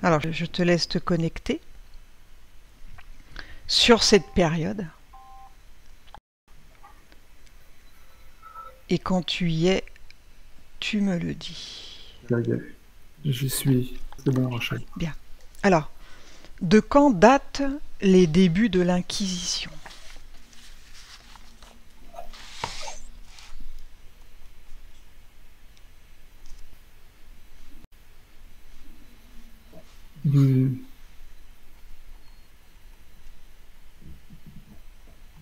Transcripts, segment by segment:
Alors, je te laisse te connecter sur cette période. Et quand tu y es, tu me le dis. J'y suis. C'est bon, Rachel. Bien. Alors, de quand datent les débuts de l'Inquisition?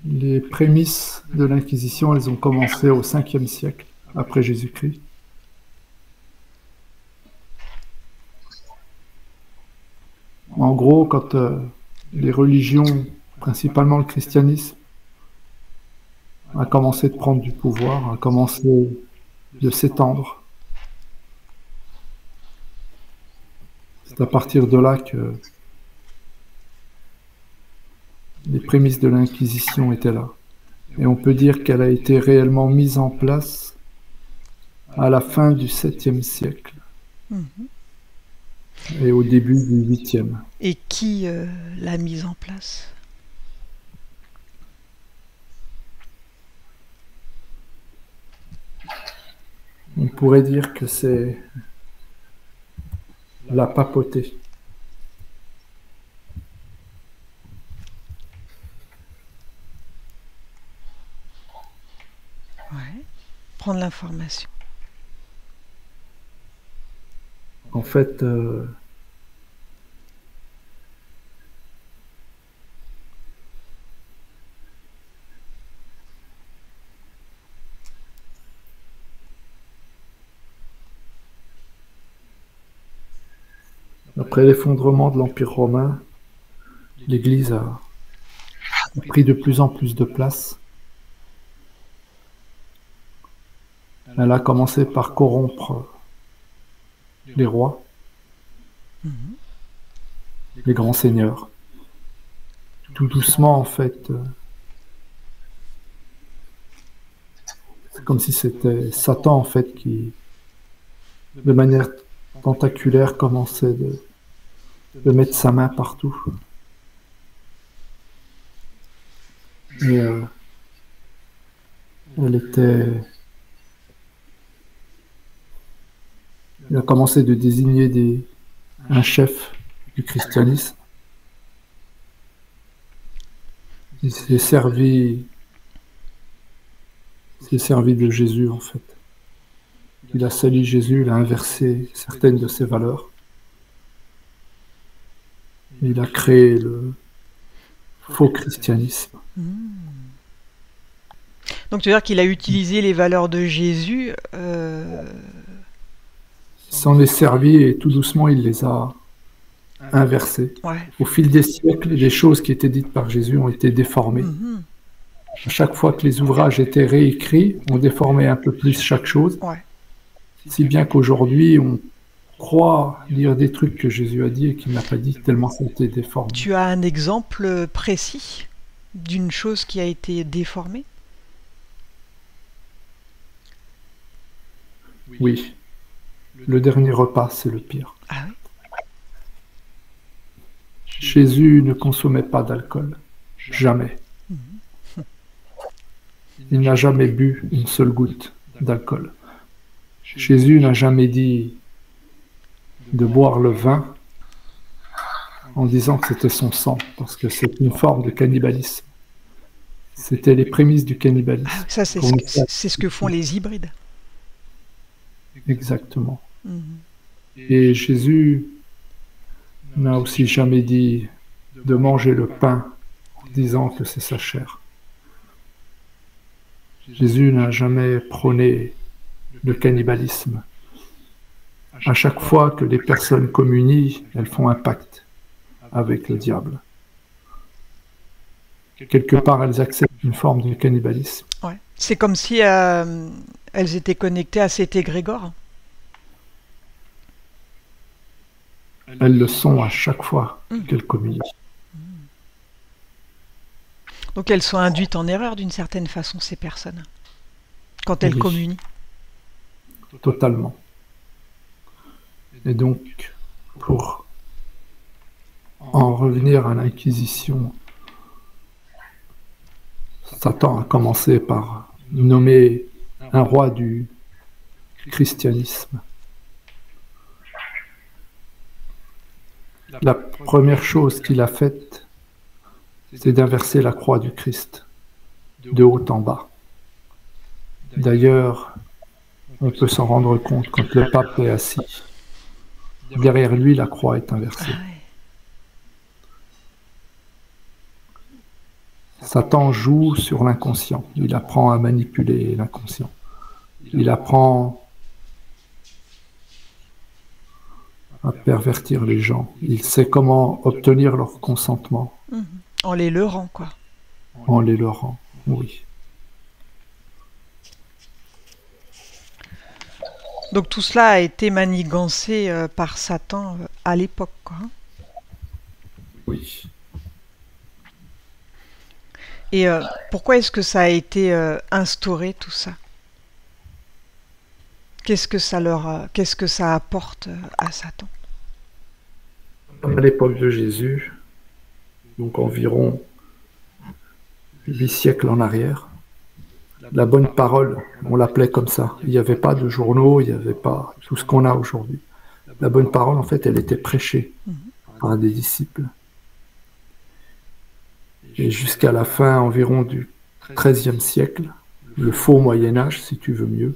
Les prémices de l'Inquisition, elles ont commencé au 5e siècle après Jésus-Christ. En gros, quand les religions, principalement le christianisme, a commencé de prendre du pouvoir, a commencé de s'étendre, c'est à partir de là que les prémices de l'Inquisition étaient là. Et on peut dire qu'elle a été réellement mise en place à la fin du 7e siècle et au début du 8e. Et qui l'a mise en place? On pourrait dire que c'est la papauté. Ouais. Prendre l'information. En fait, après l'effondrement de l'Empire romain, l'Église a pris de plus en plus de place. Elle a commencé par corrompre les rois, les grands seigneurs. Tout doucement, en fait, c'est comme si c'était Satan, en fait, qui, de manière tentaculaire, commençait de mettre sa main partout. Et il a commencé de désigner un chef du christianisme. Il s'est servi de Jésus, en fait. Il a sali Jésus, il a inversé certaines de ses valeurs. Il a créé le faux christianisme. Donc tu veux dire qu'il a utilisé les valeurs de Jésus Il s'en est servi et tout doucement il les a inversées. Ouais. Au fil des siècles, les choses qui étaient dites par Jésus ont été déformées. À chaque fois que les ouvrages étaient réécrits, on déformait un peu plus chaque chose. Ouais. Si bien qu'aujourd'hui, on croit lire des trucs que Jésus a dit et qu'il n'a pas dit, tellement ça a été déformé. Tu as un exemple précis d'une chose qui a été déformée? Oui. Le dernier repas, c'est le pire. Ah oui? Jésus ne consommait pas d'alcool. Jamais. Il n'a jamais bu une seule goutte d'alcool. Jésus n'a jamais dit de boire le vin en disant que c'était son sang, parce que c'est une forme de cannibalisme. C'était les prémices du cannibalisme. Ah, ça, c'est ce que font les hybrides. Exactement. Et Jésus n'a aussi jamais dit de manger le pain en disant que c'est sa chair. Jésus n'a jamais prôné le cannibalisme. À chaque fois que les personnes communient, elles font un pacte avec le diable. Quelque part, elles acceptent une forme de cannibalisme. Ouais. C'est comme si elles étaient connectées à cet égrégore. Elles le sont à chaque fois qu'elles communient. Donc elles sont induites en erreur d'une certaine façon, ces personnes, quand elles communient. Totalement. Et donc, pour en revenir à l'Inquisition, Satan a commencé par nommer un roi du christianisme. La première chose qu'il a faite, c'est d'inverser la croix du Christ, de haut en bas. D'ailleurs, on peut s'en rendre compte quand le pape est assis. Derrière lui, la croix est inversée. Satan joue sur l'inconscient. Il apprend à manipuler l'inconscient. Il apprend à pervertir les gens. Il sait comment obtenir leur consentement. En les leurrant, quoi. En les leurrant, oui. Donc tout cela a été manigancé par Satan à l'époque, quoi. Oui. Et pourquoi est-ce que ça a été instauré, tout ça? Qu'est-ce que ça apporte à Satan? Comme à l'époque de Jésus, donc environ 8 siècles en arrière, la bonne parole, on l'appelait comme ça. Il n'y avait pas de journaux, il n'y avait pas tout ce qu'on a aujourd'hui. La bonne parole, en fait, elle était prêchée par des disciples. Et jusqu'à la fin environ du XIIIe siècle, le faux Moyen-Âge, si tu veux mieux,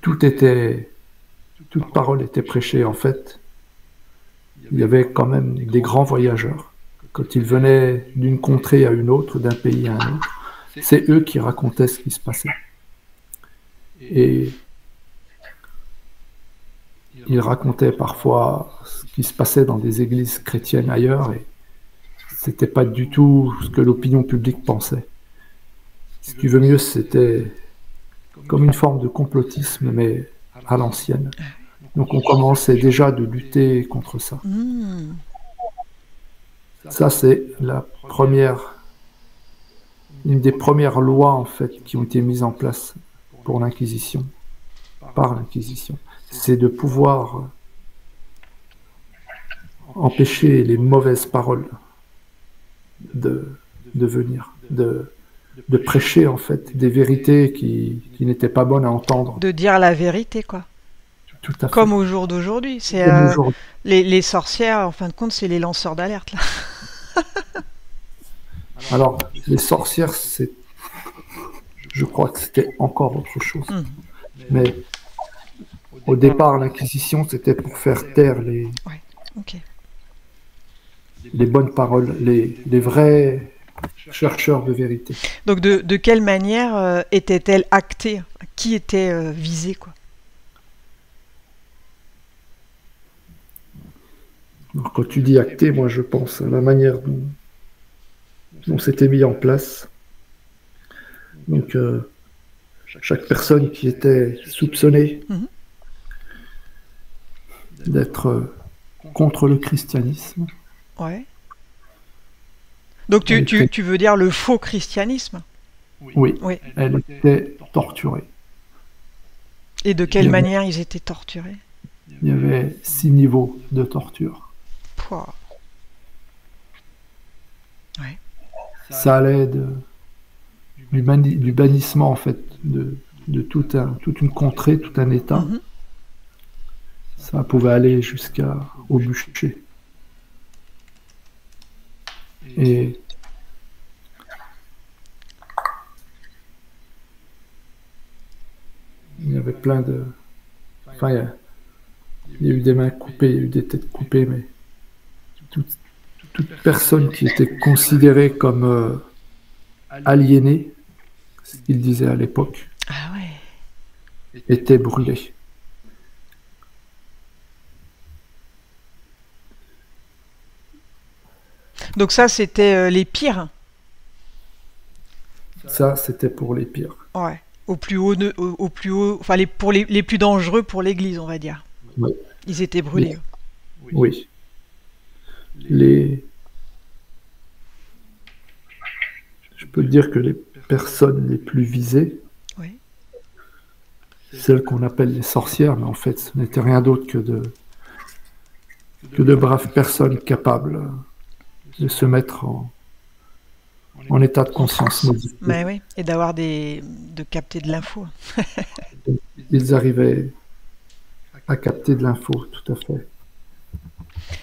toute parole était prêchée. En fait, il y avait quand même des grands voyageurs. Quand ils venaient d'une contrée à une autre, d'un pays à un autre, c'est eux qui racontaient ce qui se passait. Et ils racontaient parfois ce qui se passait dans des églises chrétiennes ailleurs, et c'était pas du tout ce que l'opinion publique pensait. Si tu veux mieux, c'était comme une forme de complotisme, mais à l'ancienne. Donc on commençait déjà de lutter contre ça. Ça, c'est une des premières lois, en fait, qui ont été mises en place pour l'Inquisition, par l'Inquisition. C'est de pouvoir empêcher les mauvaises paroles de venir, de prêcher, en fait, des vérités qui n'étaient pas bonnes à entendre. De dire la vérité, quoi. Tout à fait. Comme au jour d'aujourd'hui. C'est les sorcières, en fin de compte, c'est les lanceurs d'alerte, là. Alors, les sorcières, je crois que c'était encore autre chose. Mais au départ, l'Inquisition, c'était pour faire taire les bonnes paroles, les vrais chercheurs de vérité. Donc, de quelle manière était-elle actée? Qui était visé, quoi? Alors, quand tu dis acté, moi, je pense à la manière dont c'était mis en place. Donc, chaque personne qui était soupçonnée d'être contre le christianisme. Ouais. Donc, tu veux dire le faux christianisme? Oui. Elle était torturée. Et de quelle manière ils étaient torturés? Il y avait 6 niveaux de torture. Ouais. Ça allait du bannissement, en fait, de toute une contrée, tout un État. Ça pouvait aller jusqu'au bûcher. Et il y avait plein de... Enfin, il y a eu des mains coupées, il y a eu des têtes coupées, mais toute personne qui était considérée comme aliénée, ce qu'ils disaient à l'époque, était brûlée. Donc ça, c'était les pires. Ça, c'était pour les pires. Ouais. Au plus haut, enfin pour les plus dangereux pour l'Église, on va dire. Oui. Ils étaient brûlés. Oui. Je peux te dire que les personnes les plus visées, celles qu'on appelle les sorcières, mais en fait, ce n'était rien d'autre que que de braves personnes capables de se mettre en état de conscience modifié. Mais oui, et de capter de l'info. Ils arrivaient à capter de l'info, tout à fait.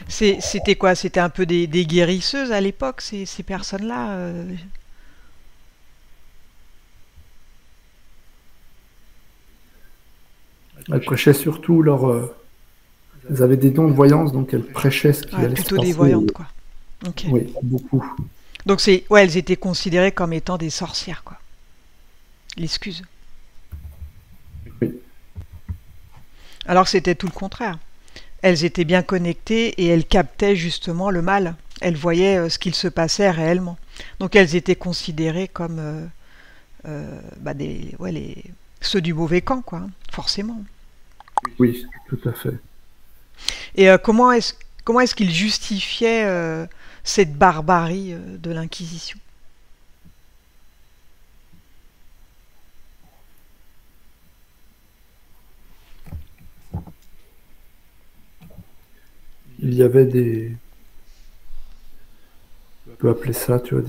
C'était quoi? C'était un peu des guérisseuses à l'époque, ces personnes-là Elles prêchaient surtout elles avaient des dons de voyance, donc elles prêchaient ce qui allait se plutôt passer. des voyantes, quoi. Ok. Oui, beaucoup. Donc ouais, elles étaient considérées comme étant des sorcières, quoi. L'excuse. Oui. Alors que c'était tout le contraire. Elles étaient bien connectées et elles captaient justement le mal. Elles voyaient ce qu'il se passait réellement. Donc elles étaient considérées comme ceux du mauvais camp, quoi, forcément. Oui, tout à fait. Et comment est-ce qu'ils justifiaient cette barbarie de l'Inquisition? Il y avait on peut appeler ça, tu vois,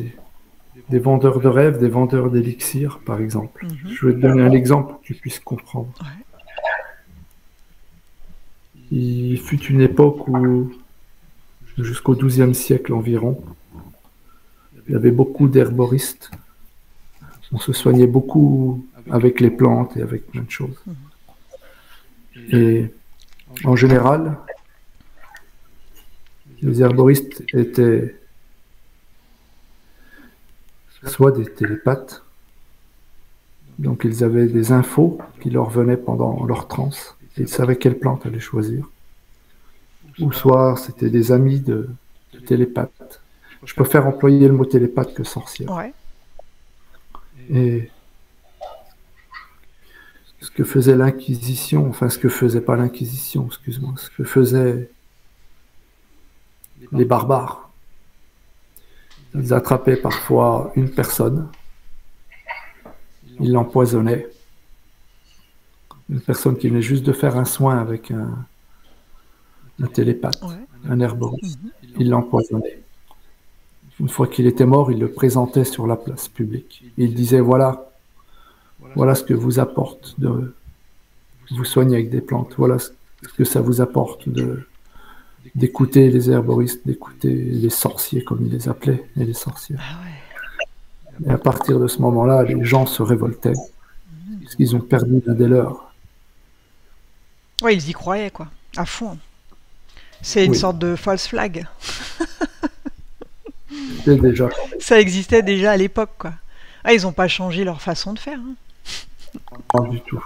des vendeurs de rêves, des vendeurs d'élixirs, par exemple. Je vais te donner un exemple pour que tu puisses comprendre. Ouais. Il fut une époque où, jusqu'au XIIe siècle environ, il y avait beaucoup d'herboristes. On se soignait beaucoup avec les plantes et avec plein de choses. Et en général, les herboristes étaient soit des télépathes, donc ils avaient des infos qui leur venaient pendant leur transe, et ils savaient quelle plante aller choisir. Ou soit c'était des amis de télépathes. Je préfère employer le mot télépathe que sorcière. Ouais. Et ce que faisait l'Inquisition, enfin ce que faisait pas l'Inquisition, excuse-moi, ce que faisaient les barbares, ils attrapaient parfois une personne, ils l'empoisonnaient. Une personne qui venait juste de faire un soin avec un télépathe, un herboriste. Ils l'empoisonnaient. Une fois qu'il était mort, ils le présentaient sur la place publique. Ils disaient, voilà ce que vous apporte de vous soigner avec des plantes. Voilà ce que ça vous apporte d'écouter les herboristes, d'écouter les sorciers, comme ils les appelaient, et les sorcières. Ah ouais. Et à partir de ce moment-là, les gens se révoltaient, parce qu'ils ont perdu l'un des leurs. Ouais, ils y croyaient, quoi, à fond. C'est une sorte de false flag. Déjà. Ça existait déjà à l'époque, quoi. Ah, ils n'ont pas changé leur façon de faire. Hein. Pas du tout.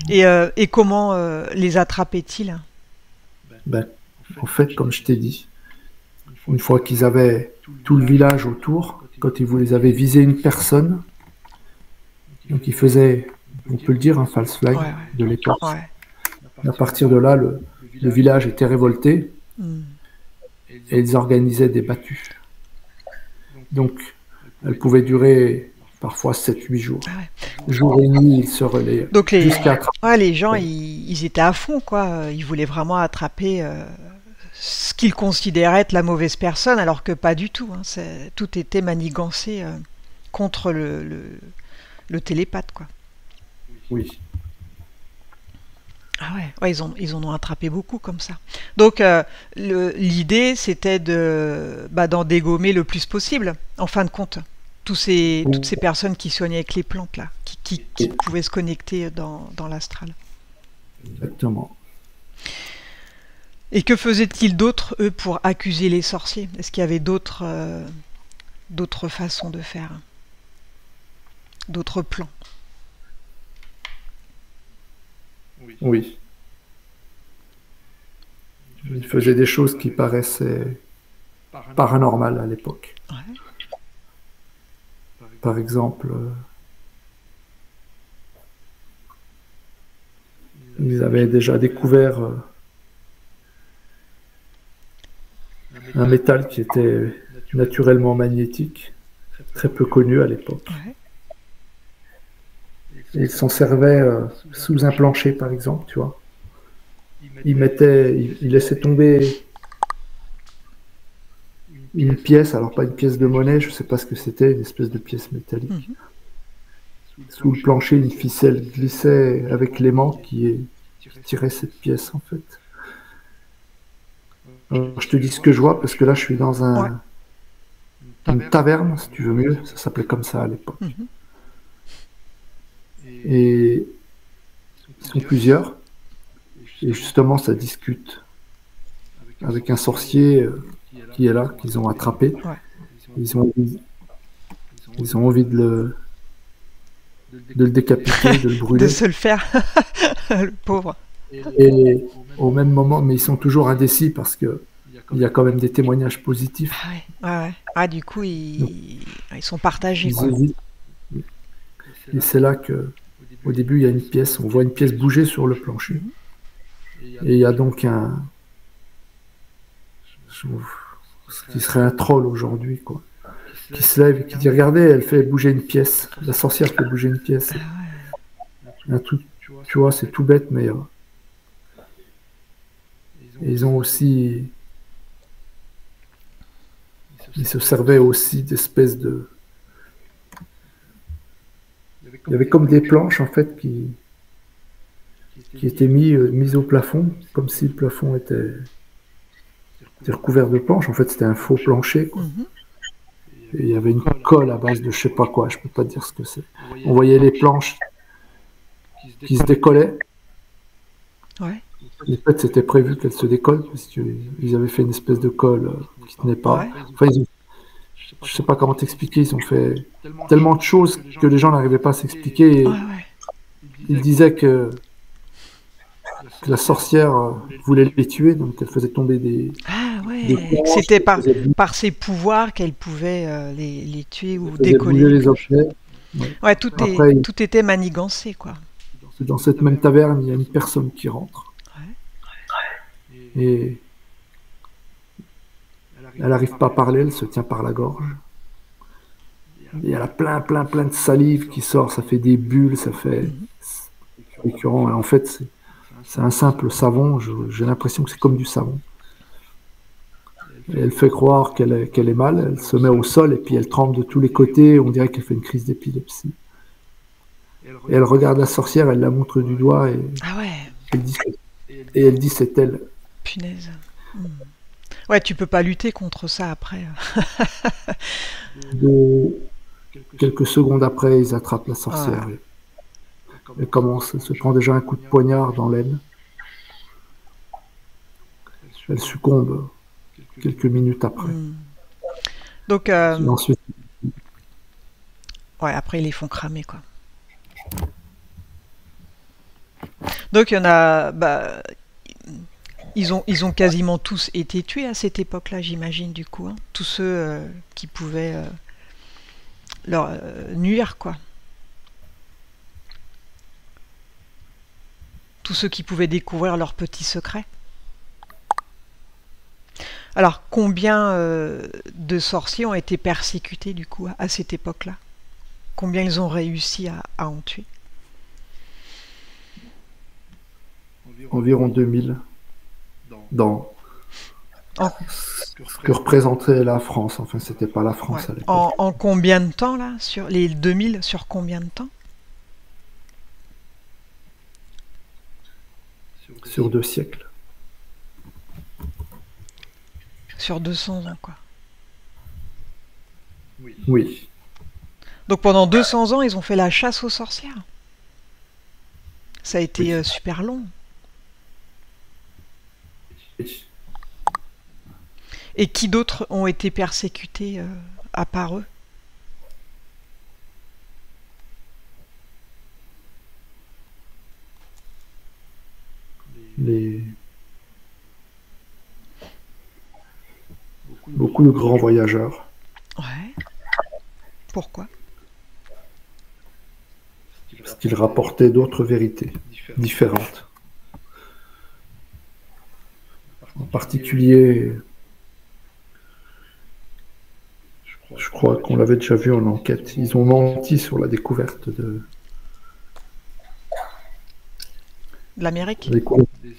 Et comment les attrapaient-ils? En fait, comme je t'ai dit, une fois qu'ils avaient tout le village autour, quand ils avaient visé une personne, donc ils faisaient, on peut le dire, un false flag de l'époque. Ouais. À partir de là, le village était révolté et ils organisaient des battues. Donc, elles pouvaient durer parfois 7-8 jours. Ah ouais. Jour et nuit, ils se relayaient. Donc jusqu'à les gens, ils étaient à fond, quoi. Ils voulaient vraiment attraper ce qu'ils considéraient être la mauvaise personne, alors que pas du tout. Hein. Tout était manigancé contre le télépathe, quoi. Oui. Ah ouais, ils en ont attrapé beaucoup comme ça. Donc l'idée, c'était d'en dégommer le plus possible, en fin de compte. Toutes ces personnes qui soignaient avec les plantes, là, qui pouvaient se connecter dans l'astral. Exactement. Et que faisaient-ils d'autres, eux, pour accuser les sorciers? Est-ce qu'il y avait d'autres façons de faire? D'autres plans? Oui. Ils faisaient des choses qui paraissaient paranormales à l'époque. Ouais. Par exemple, ils avaient déjà découvert un métal qui était naturellement magnétique, très peu connu à l'époque. Ouais. Et ils s'en servaient sous un plancher, par exemple, tu vois. il laissait tomber une pièce, alors pas une pièce de monnaie, je sais pas ce que c'était, une espèce de pièce métallique. Mhm. Sous le plancher, une ficelle glissait avec l'aimant qui tirait cette pièce en fait. Alors, je te dis ce que je vois parce que là je suis dans Ouais. une taverne, si tu veux mieux, ça s'appelait comme ça à l'époque. Mhm. Et ils sont plusieurs, et justement ça discute avec un sorcier qui est là, qu'ils ont attrapé. Ouais. Ils ont envie de le décapiter, de le De brûler. se le faire, le pauvre. Et au même moment, mais ils sont toujours indécis parce que il y a quand même des témoignages positifs. Ah ouais, ouais, ouais. Ah, du coup, Donc, ils sont partagés, ils quoi. hésitent. Et c'est là que, au début, il y a une pièce, on voit une pièce bouger sur le plancher. Mhm. Et il y a donc ce qui serait un troll aujourd'hui, quoi, qui se lève et qui dit, regardez, elle fait bouger une pièce. La sorcière fait bouger une pièce. Ah Un truc, tu vois, c'est tout bête, mais ils ont aussi, ils se servaient aussi d'espèces de, il y avait comme des planches en fait qui étaient mises au plafond, comme si le plafond était recouvert de planches. En fait, c'était un faux plancher, ouais. quoi. Mhm. Et il y avait une colle à base de je sais pas quoi, je peux pas te dire ce que c'est. On voyait les planches qui se décollaient. Ouais, En fait, c'était prévu qu'elles se décollent parce qu'ils avaient fait une espèce de colle qui tenait pas. ouais. Enfin, je sais pas comment t'expliquer, ils ont fait tellement de choses que les gens n'arrivaient pas à s'expliquer. Ouais, Et ouais. ils disaient que la sorcière voulait les tuer, donc elle faisait tomber Ah des ouais, que planches, c'était elle par ses pouvoirs qu'elle pouvait les tuer ou faisait décoller bouger les les planches. objets. Ouais. Ouais, Après, tout était manigancé, quoi. dans cette même taverne, il y a une personne qui rentre. Ouais. Et elle n'arrive pas à parler, elle se tient par la gorge. Et elle a plein de salive qui sort, ça fait des bulles, ça fait Mhm. récurrent. Et en fait, c'est un simple savon, j'ai l'impression que c'est comme du savon. Et elle fait croire qu'elle est mal, elle se met au sol et puis elle tremble de tous les côtés, on dirait qu'elle fait une crise d'épilepsie. Et elle regarde la sorcière, elle la montre du doigt et Ah ouais, elle dit c'est elle. punaise. Mhm. Ouais, tu peux pas lutter contre ça après. De, quelques secondes après, ils attrapent la Ouais. sorcière. Elle commence, elle se prend déjà un coup de poignard dans l'aine. Elle succombe quelques minutes après. Mhm. Donc, Et ensuite, ouais, après ils les font cramer, quoi. Donc il y en a, bah, ils ont quasiment tous été tués à cette époque-là, j'imagine, du coup, hein. Tous ceux qui pouvaient leur nuire, quoi. Tous ceux qui pouvaient découvrir leurs petits secrets. Alors, combien de sorciers ont été persécutés, du coup, à cette époque-là? Combien ils ont réussi à en tuer? environ 2000 dans En, ce que représentait la France. Enfin, c'était pas la ouais. France à l'époque. En combien de temps, là? Sur les 2000, sur combien de temps? Sur 2 siècles. Sur 200 ans, quoi. Oui. Donc pendant 200 ans, ils ont fait la chasse aux sorcières. Ça a été Oui. super long. Et qui d'autres ont été persécutés à part eux? Beaucoup de grands voyageurs. Ouais. Pourquoi? Parce qu'ils rapportaient d'autres vérités différentes. En particulier, je crois qu'on l'avait déjà vu en enquête, ils ont menti sur la découverte L'Amérique?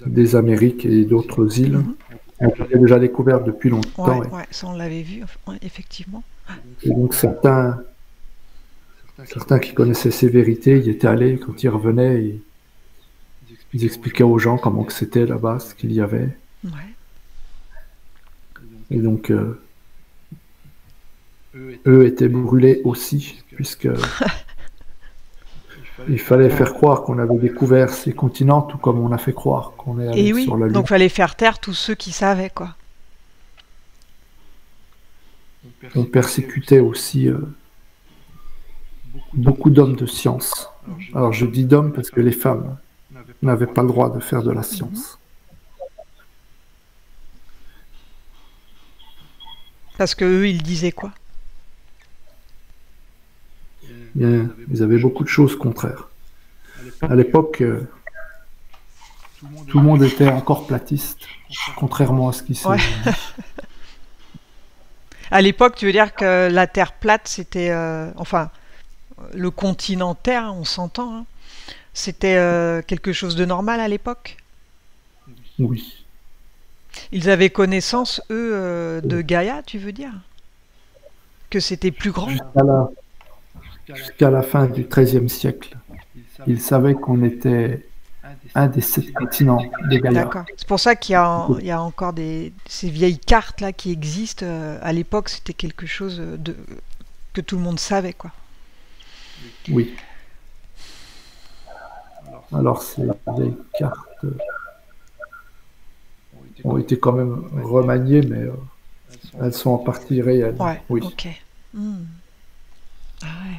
des Amériques et d'autres îles. Mhm. On l'avait déjà découvert depuis longtemps. Ouais, ça on l'avait vu, ouais, effectivement. Et donc certains qui connaissaient ces vérités y étaient allés, quand ils revenaient, ils expliquaient aux gens comment que c'était là-bas, ce qu'il y avait. Ouais. Et donc eux étaient brûlés aussi, puisque il fallait faire croire qu'on avait découvert ces continents, tout comme on a fait croire qu'on est allé Et oui, sur la Lune. donc fallait faire taire tous ceux qui savaient, quoi. On persécutait aussi beaucoup d'hommes de science. Alors je dis d'hommes parce que les femmes n'avaient pas le droit de faire de la science. Parce que eux, ils disaient quoi? Bien, ils avaient beaucoup de choses contraires. À l'époque, tout le monde était encore platiste, contrairement à ce qui s'est dit. À l'époque, tu veux dire que la Terre plate, c'était... enfin, le continent Terre, on s'entend, hein, c'était quelque chose de normal à l'époque? Oui. Ils avaient connaissance, eux, de Gaïa, tu veux dire? Que c'était plus grand? Jusqu'à la fin du XIIIe siècle, ils savaient qu'on était un des 7 continents de Gaïa. D'accord. C'est pour ça qu'il y a encore ces vieilles cartes là qui existent. À l'époque, c'était quelque chose que tout le monde savait, quoi. Oui. Alors ces vieilles cartes ont été quand même remaniées, mais elles sont en partie réelles. Ouais, oui. Ok. Ah ouais.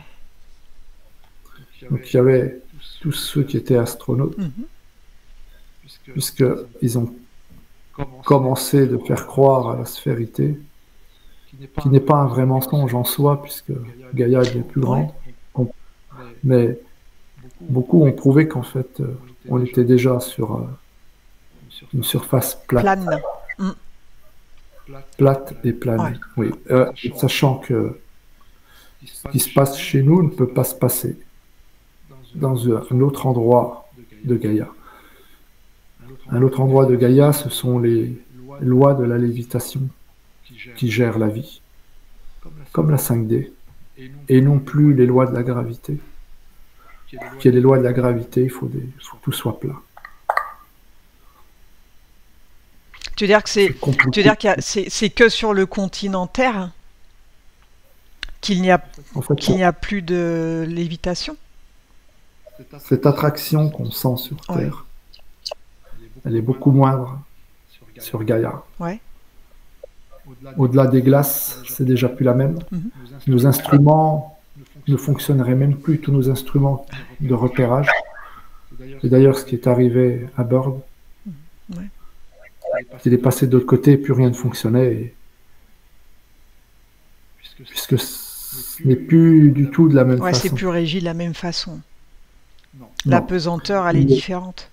Donc il y avait tous ceux qui étaient astronautes, puisqu'ils ont commencé de faire croire à la sphérité, qui n'est pas un vrai mensonge en soi, puisque Gaïa est bien plus grande. Mais beaucoup ont prouvé qu'en fait, on était déjà sur une surface plate. Plane. Plate et plane, oui. Sachant que ce qui se passe chez nous ne peut pas se passer dans un autre endroit de Gaïa. Un autre endroit de Gaïa, ce sont les lois de la lévitation qui gèrent la vie, comme la 5D, et non plus les lois de la gravité. Qu'il y ait les lois de la gravité, il faut que tout soit plat. Tu veux dire que c'est que sur le continent Terre qu'il n'y a plus de lévitation? Cette attraction qu'on sent sur Terre, elle est beaucoup moindre sur Gaïa. Ouais. Au-delà des glaces, c'est déjà plus la même. Nos instruments ne fonctionneraient même plus, tous nos instruments de repérage. C'est d'ailleurs ce qui est arrivé à Bird. Il est passé de l'autre côté et plus rien ne fonctionnait. Puisque ce n'est plus du tout de la même façon. C'est plus régi de la même façon. La pesanteur, elle est différente.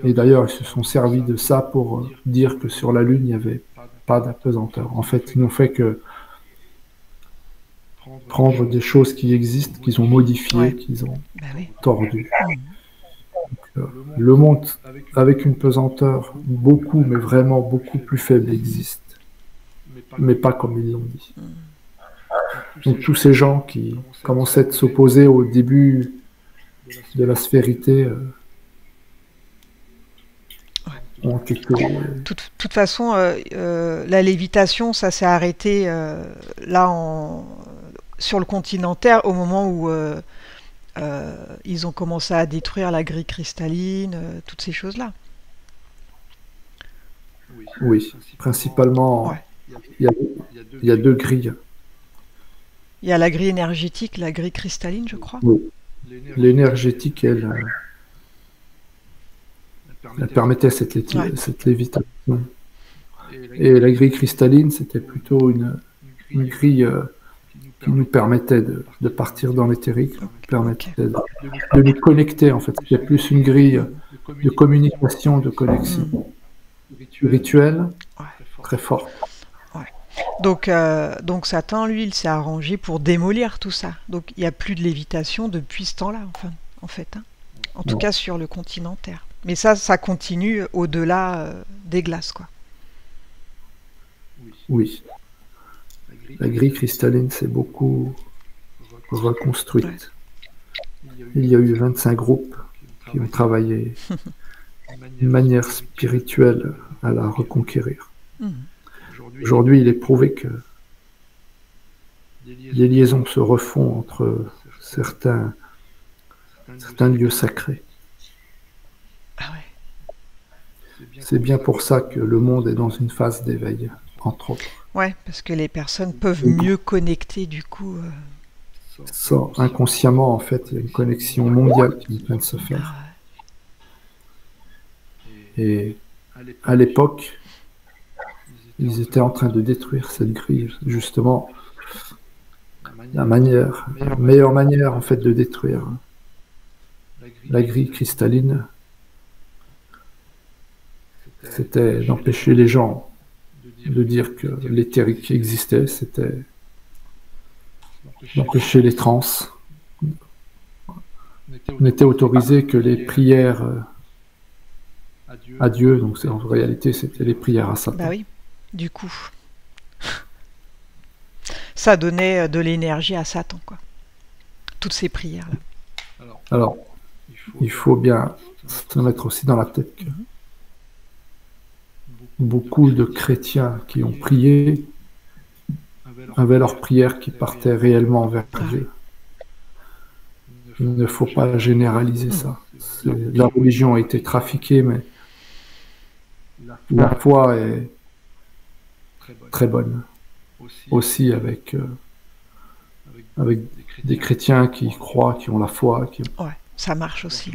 Et d'ailleurs, ils se sont servis de ça pour dire que sur la Lune, il n'y avait pas d'apesanteur. En fait, ils n'ont fait que prendre des choses qui existent, qu'ils ont modifiées, qu'ils ont tordues. Donc, le monde, avec une pesanteur beaucoup, mais vraiment beaucoup plus faible, existe. Mais pas comme ils l'ont dit. Donc tous ces gens qui commençaient à s'opposer au début de la sphérité ont été... De toute façon, la lévitation, ça s'est arrêté sur le continent Terre au moment où ils ont commencé à détruire la grille cristalline, toutes ces choses-là. Oui, principalement, il y a deux grilles. Il y a la grille énergétique, la grille cristalline, je crois. Oui. L'énergétique, elle permettait cette lévitation. Et la grille cristalline, c'était plutôt une grille qui nous permettait de partir dans l'éthérique, permettait de nous connecter, en fait. C'était plus une grille de communication, de connexion rituelle, très forte. Donc Satan, lui, il s'est arrangé pour démolir tout ça. Donc il n'y a plus de lévitation depuis ce temps-là, en fait. Hein. En tout cas sur le continent Terre. Mais ça continue au-delà des glaces, quoi. Oui, la grille cristalline s'est beaucoup Ouais. reconstruite. Il y a eu 25 groupes qui ont travaillé d'une manière spirituelle à la reconquérir. Mhm. Aujourd'hui, il est prouvé que des liaisons se refont entre certains lieux sacrés. Ah ouais. C'est bien pour ça que le monde est dans une phase d'éveil, entre autres. Ouais, parce que les personnes peuvent mieux connecter du coup. Ça, inconsciemment, en fait, il y a une connexion mondiale qui est en train de se faire. Ah Et à l'époque, ils étaient en train de détruire cette grille, justement, la meilleure manière, en fait, de détruire la grille cristalline, c'était d'empêcher les gens de dire que l'éthérique existait, c'était d'empêcher les trans. N'était autorisé que les prières à Dieu, donc en réalité c'était les prières à ouais. Satan. Bah oui, du coup. Ça donnait de l'énergie à Satan, quoi. Toutes ces prières-là. Alors, il faut bien se mettre aussi dans la tête que beaucoup de chrétiens qui ont prié avaient leurs prières qui partaient réellement vers Dieu. Il ne faut pas généraliser ça. La religion a été trafiquée, mais la foi est très bonne. Aussi avec des chrétiens qui croient, qui ont la foi. Ouais, ça marche aussi.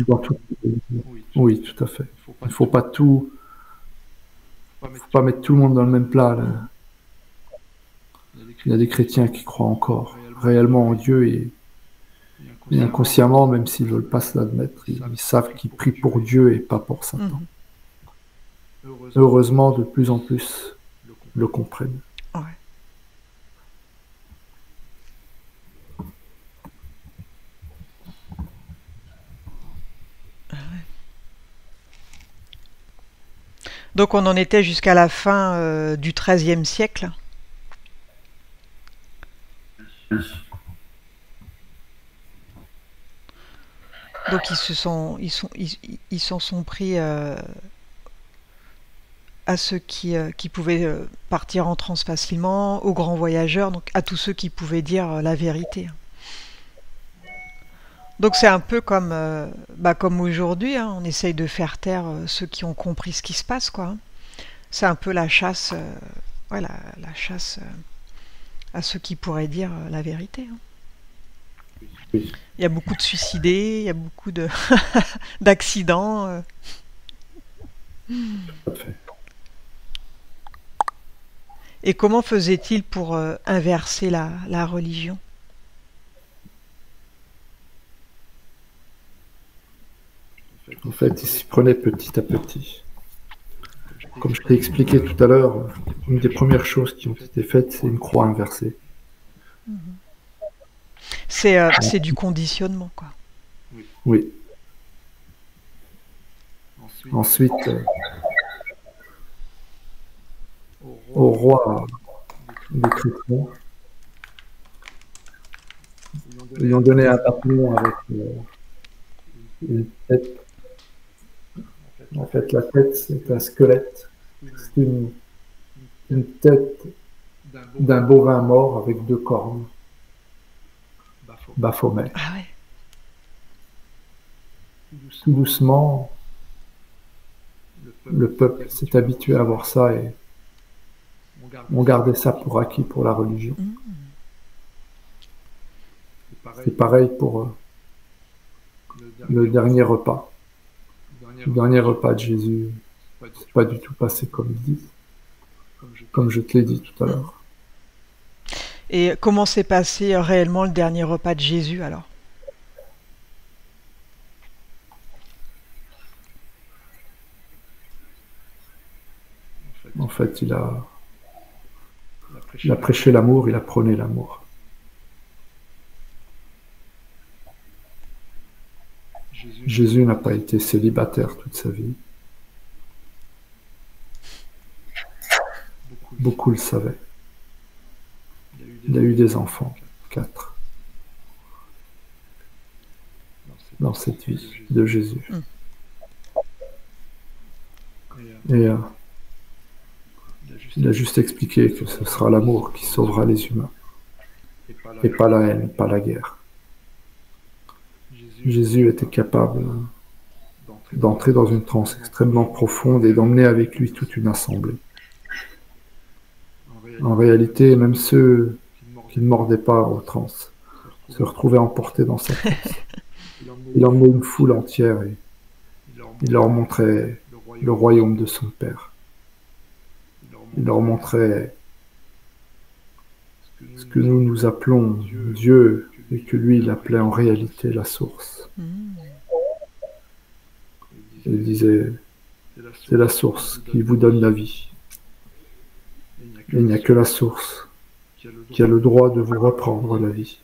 Oui, tout à fait. Il ne faut pas mettre tout le monde dans le même plat. Là. Il y a des chrétiens qui croient encore réellement en Dieu et inconsciemment, même s'ils ne veulent pas se l'admettre, ils savent qu'ils prient pour Dieu et pas pour Satan. Heureusement, de plus en plus le comprennent. Ouais. Donc on en était jusqu'à la fin du XIIIe siècle. Donc ils s'en sont pris à ceux qui pouvaient partir en transe facilement, aux grands voyageurs, donc à tous ceux qui pouvaient dire la vérité. Donc c'est un peu comme aujourd'hui, hein, on essaye de faire taire ceux qui ont compris ce qui se passe, quoi. C'est un peu la chasse, voilà, la chasse à ceux qui pourraient dire la vérité. Hein. Oui. Il y a beaucoup de suicidés, il y a beaucoup de d'accidents. Et comment faisait-il pour inverser la religion? En fait, il s'y prenait petit à petit. Comme je t'ai expliqué tout à l'heure, une des premières choses qui ont été faites, c'est une croix inversée. C'est du conditionnement, quoi. Oui. Ensuite, au roi des chrétiens, ils lui ont donné un papillon avec une tête. En fait, la tête, c'est un squelette. C'est une tête d'un bovin mort avec 2 cornes. Baphomet. Ah ouais. Tout doucement, le peuple s'est habitué à voir ça et on gardait ça pour acquis pour la religion. C'est pareil pour le dernier repas. Le dernier repas de Jésus, c'est pas du tout passé comme ils disent, comme je te l'ai dit tout à l'heure. Et comment s'est passé réellement le dernier repas de Jésus alors? En fait, il a prêché l'amour, il a prôné l'amour. Jésus n'a pas été célibataire toute sa vie. Beaucoup le savaient. Il a eu des enfants, 4, dans cette vie de Jésus. Et il a juste expliqué que ce sera l'amour qui sauvera les humains, et pas la haine, pas la guerre. Jésus était capable d'entrer dans une transe extrêmement profonde et d'emmener avec lui toute une assemblée. En réalité, même ceux qui ne mordaient pas aux transes se retrouvaient emportés dans sa transe. Il emmenait une foule entière et il leur montrait le royaume de son Père. Il leur montrait ce que nous appelons Dieu et que lui, il appelait en réalité la source. Il disait, c'est la source qui vous donne la vie. Et il n'y a que la source qui a le droit de vous reprendre la vie.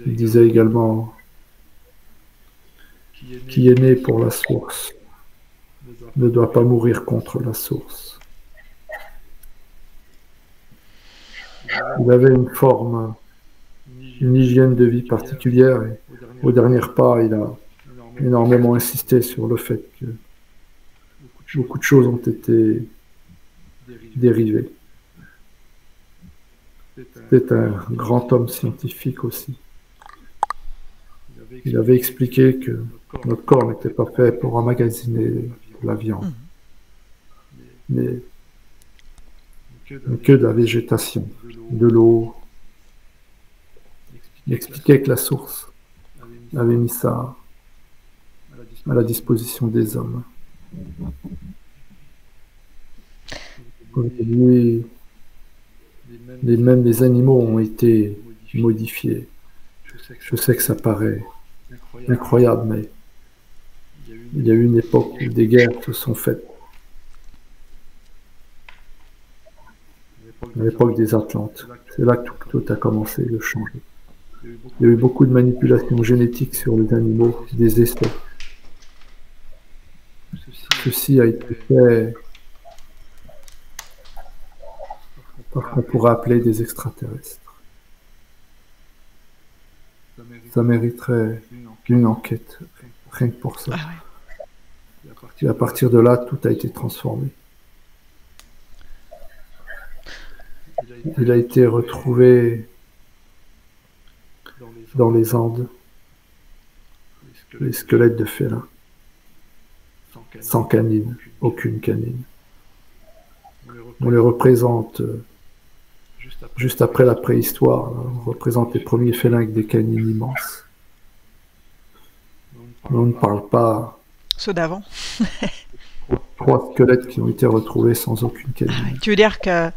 Il disait également, qui est né pour la source ne doit pas mourir contre la source. Il avait une forme, une hygiène de vie particulière et au dernier pas, il a énormément insisté sur le fait que beaucoup de choses ont été dérivées. C'était un grand homme scientifique aussi. Il avait expliqué que notre corps n'était pas fait pour emmagasiner de la viande, mais que de la végétation, de l'eau. Il expliquait que la source avait mis ça à la disposition des hommes. Aujourd'hui, même les animaux ont été modifiés. Je sais que ça paraît incroyable, mais il y a eu une époque où des guerres se sont faites. À l'époque des Atlantes. C'est là que tout a commencé de changer. Il y a eu beaucoup de manipulations génétiques sur les animaux, des essais. Ceci a été fait par qu'on pourrait appeler des extraterrestres. Ça mériterait une enquête, rien que pour ça. Et à partir de là, tout a été transformé. Il a été retrouvé dans les Andes, les squelettes de félins, sans canine, aucune canine. On les représente juste après la préhistoire. On représente les premiers félins avec des canines immenses. Mais on ne parle pas Ceux d'avant. 3 squelettes qui ont été retrouvés sans aucune canine. Tu veux dire que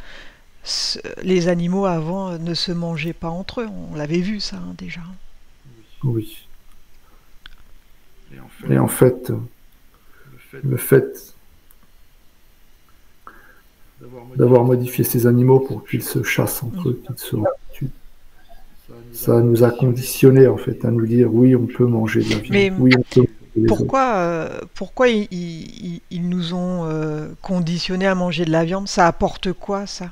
les animaux avant ne se mangeaient pas entre eux? On l'avait vu ça déjà. Oui. Et en fait, le fait d'avoir modifié ces animaux pour qu'ils se chassent entre eux, qu'ils se tuent, ça nous a conditionnés en fait à nous dire oui, on peut manger de la viande. Mais oui, on peut manger les pourquoi ils nous ont conditionnés à manger de la viande? Ça apporte quoi ça?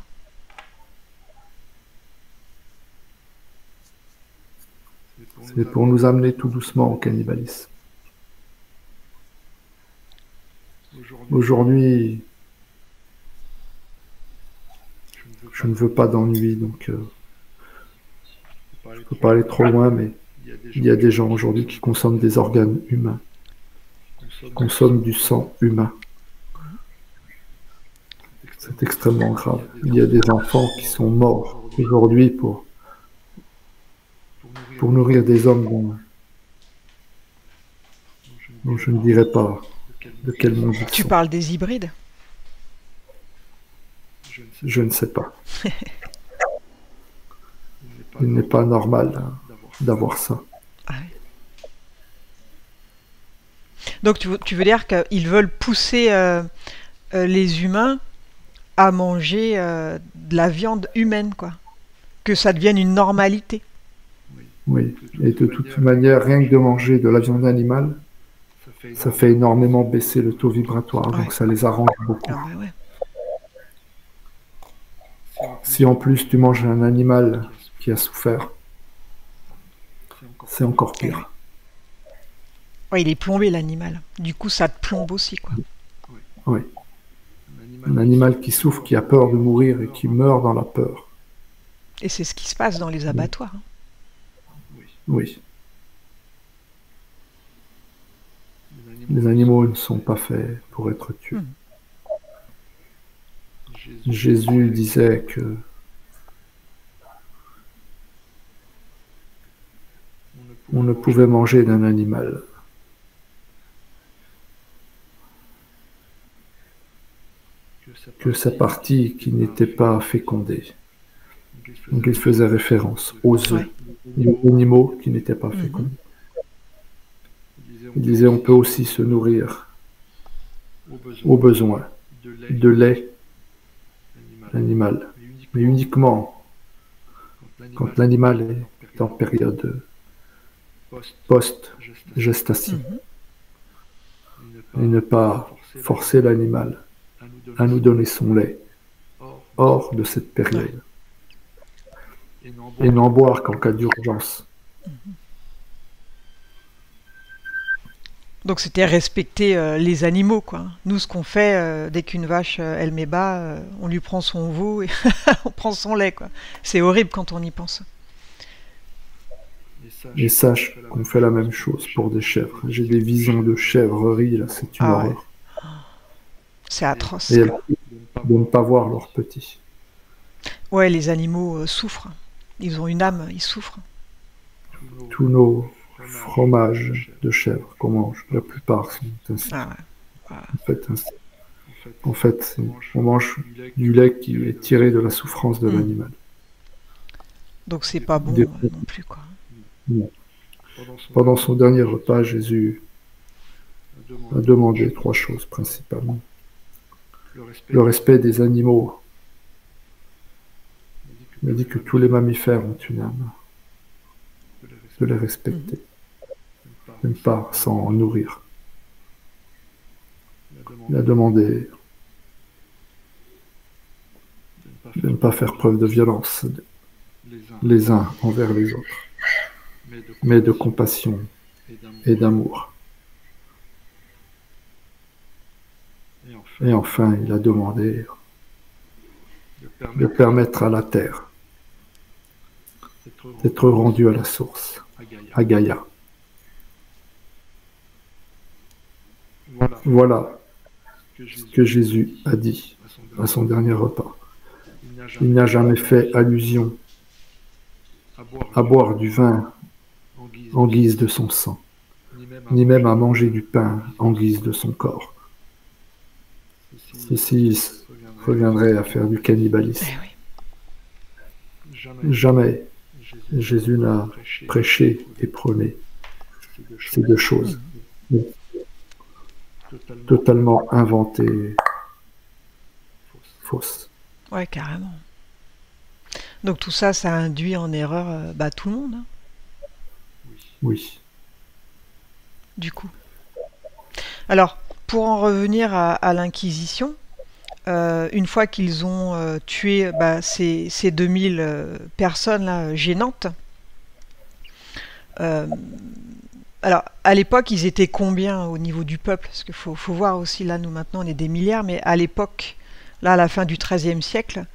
C'est pour nous amener tout doucement au cannibalisme. Aujourd'hui, je ne veux pas d'ennui, donc je ne peux pas aller trop loin, mais il y a des gens aujourd'hui qui consomment des organes humains, qui consomment du sang humain. C'est extrêmement grave. Il y a des enfants qui sont morts aujourd'hui pour nourrir des hommes dont je ne dirais pas de quel monde ils Tu sont. parles des hybrides? Je ne sais pas. Il n'est pas normal d'avoir ça. Ah oui. Donc tu veux dire qu'ils veulent pousser les humains à manger de la viande humaine, quoi. Que ça devienne une normalité. Oui. Et de toute manière, rien que de manger de la viande animale, ça fait énormément baisser le taux vibratoire, Ouais. donc ça les arrange beaucoup. Ah bah ouais. Si en plus tu manges un animal qui a souffert, c'est encore Eh ouais. pire. Ouais, il est plombé l'animal. Du coup, ça te plombe aussi, quoi. Oui. Un animal qui souffre, qui a peur de mourir et qui meurt dans la peur. Et c'est ce qui se passe dans les abattoirs, hein. Oui. Les animaux ne sont pas faits pour être tués. Jésus disait que on ne pouvait manger d'un animal que sa partie qui n'était pas fécondée. Donc il faisait référence aux œufs, aux animaux qui n'étaient pas fécondés. Il disait on peut aussi se nourrir au besoin de lait animal, mais uniquement quand l'animal est en période post-gestation, et ne pas forcer l'animal à nous donner son lait hors de cette période, et n'en boire qu'en cas d'urgence. Donc c'était respecter les animaux, quoi. Nous, ce qu'on fait, dès qu'une vache, elle met bas, on lui prend son veau et on prend son lait, quoi. C'est horrible quand on y pense. Et sache qu'on fait la même chose pour des chèvres. J'ai des visions de chèvreries, là, c'est une Ah ouais. horreur. C'est atroce. Et elles, de ne pas voir leurs petits. Ouais, les animaux souffrent. Ils ont une âme, ils souffrent. Tous nos fromages de chèvre qu'on mange, la plupart sont ainsi. Ah ouais. En fait, on mange du lait qui est tiré de la souffrance de l'animal. Donc c'est pas bon non plus, quoi. Non. Pendant son dernier repas, Jésus a demandé 3 choses principalement. Le respect des animaux. Il a dit que tous les mammifères ont une âme. De les respecter. Même pas s'en nourrir. Il a demandé de ne pas faire preuve de violence les uns envers les autres, mais de compassion et d'amour. Et enfin, il a demandé de permettre à la terre d'être rendue à la source, à Gaïa. Voilà ce que Jésus a dit à son dernier repas. Il n'a jamais fait allusion à boire du vin en guise de son sang, ni même à manger du pain en guise de son corps. Ceci reviendrait à faire du cannibalisme. Jamais Jésus n'a prêché et prôné ces 2 choses. Totalement inventées, fausses. Ouais, carrément. Donc tout ça, ça induit en erreur tout le monde, hein, Oui. du coup. Alors, pour en revenir à l'Inquisition, une fois qu'ils ont tué ces 2000 personnes là, gênantes, alors à l'époque, ils étaient combien au niveau du peuple? Parce qu'il faut voir aussi, là, nous maintenant, on est des milliards, mais à l'époque, là, à la fin du XIIIe siècle,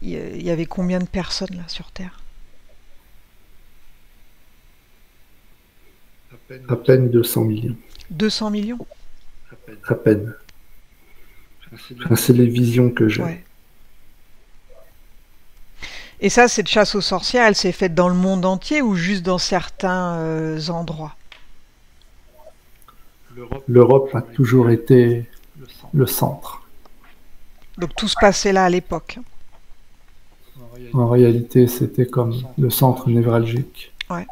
il y avait combien de personnes là sur Terre? À peine 200 millions. 200 millions? À peine. Enfin, c'est les visions que j'ai. Ouais. Et ça, cette chasse aux sorcières, elle s'est faite dans le monde entier ou juste dans certains endroits? L'Europe a toujours été le centre. Donc tout se passait là à l'époque. En réalité, c'était comme le centre névralgique Ouais.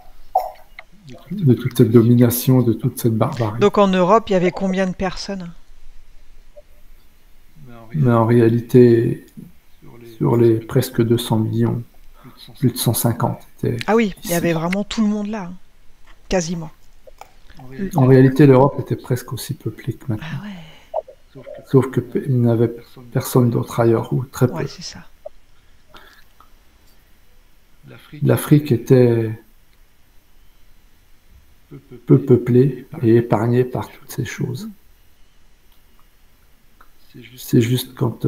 de toute cette domination, de toute cette barbarie. Donc en Europe, il y avait combien de personnes? Mais en réalité, sur les presque 200 millions, plus de 150 étaient Ah oui, il y ici. avait vraiment tout le monde là, hein, quasiment. En réalité, l'Europe était presque aussi peuplée que Ah maintenant. ouais, Sauf qu'il n'y avait personne d'autre ailleurs, ou très ouais, peu. c'est ça. L'Afrique était peu peuplée et épargnée par toutes ces choses. C'est juste quand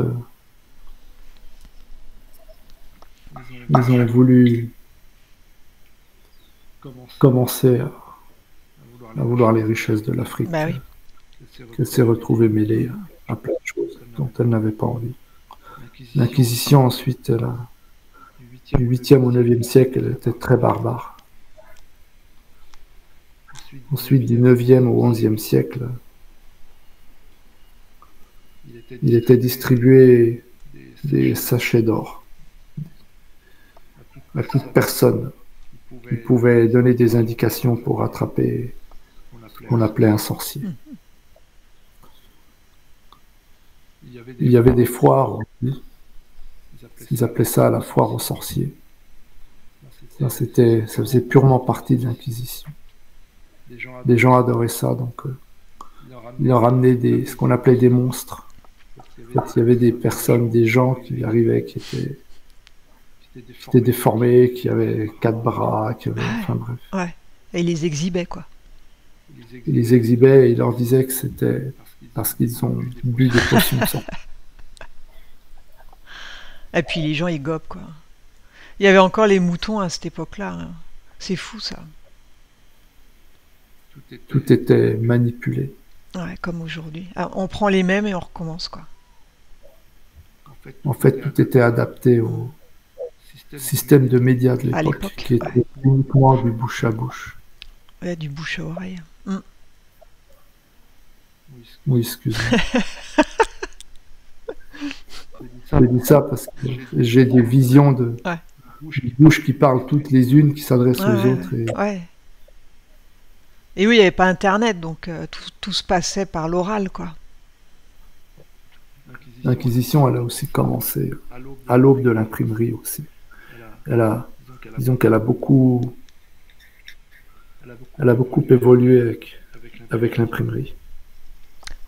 ils ont voulu commencer à vouloir les richesses de l'Afrique Bah oui. qu'elle s'est retrouvée mêlée à plein de choses dont elle n'avait pas envie. L'Inquisition, ensuite, du 8e au 9e siècle, elle était très barbare. Ensuite, du 9e au 11e siècle, il était distribué des sachets d'or à toute personne qui pouvait donner des indications pour attraper ce qu'on appelait un sorcier. Il y avait des foires aussi. Ils appelaient ça la foire aux sorciers. Ça faisait purement partie de l'Inquisition. Des gens adoraient ça, donc ils leur amenaient ce qu'on appelait des monstres. En fait, il y avait des personnes, des gens qui arrivaient, qui étaient déformés, qui avaient 4 bras, qui avaient, enfin bref. Ouais. Et ils les exhibaient, quoi. Ils les exhibaient et ils leur disaient que c'était parce qu'ils ont bu des potions de sang. Et puis les gens, ils gobent, quoi. Il y avait encore les moutons à cette époque-là, hein. C'est fou, ça. Tout était manipulé. Ouais, comme aujourd'hui. Ah, on prend les mêmes et on recommence, quoi. En fait, tout était adapté au système de médias de À l'époque, l'époque, qui était uniquement du bouche à bouche. Ouais, du bouche à oreille. Oui, excuse-moi. J'ai dit ça parce que j'ai des visions de Ouais. bouches qui parlent toutes les unes, qui s'adressent Ouais, aux autres. Et ouais. Et oui, il n'y avait pas Internet, donc tout se passait par l'oral, quoi. l'Inquisition, elle a aussi commencé à l'aube de l'imprimerie aussi. Disons qu'elle a beaucoup évolué avec l'imprimerie.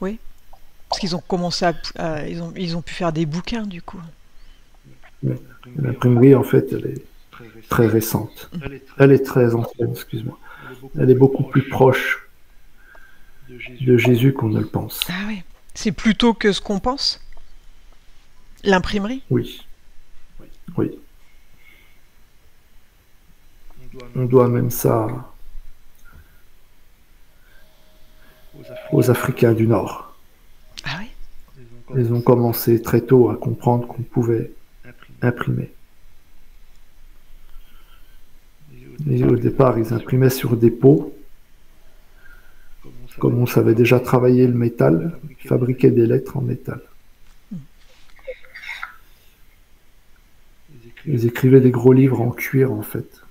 Oui. Parce qu'ils ont commencé ils ont pu faire des bouquins, du coup. L'imprimerie, en fait, elle est très récente. Elle est très ancienne, excuse-moi. Elle est beaucoup plus proche de Jésus qu'on ne le pense. Ah oui. C'est plutôt que ce qu'on pense? L'imprimerie? Oui. Oui. On doit même ça aux Africains du Nord. Ah oui. Ils ont commencé très tôt à comprendre qu'on pouvait imprimer. Et au départ, ils imprimaient sur des pots. Comme on savait déjà travailler le métal, ils fabriquaient des lettres en métal. Ils écrivaient des gros livres en cuir, en fait.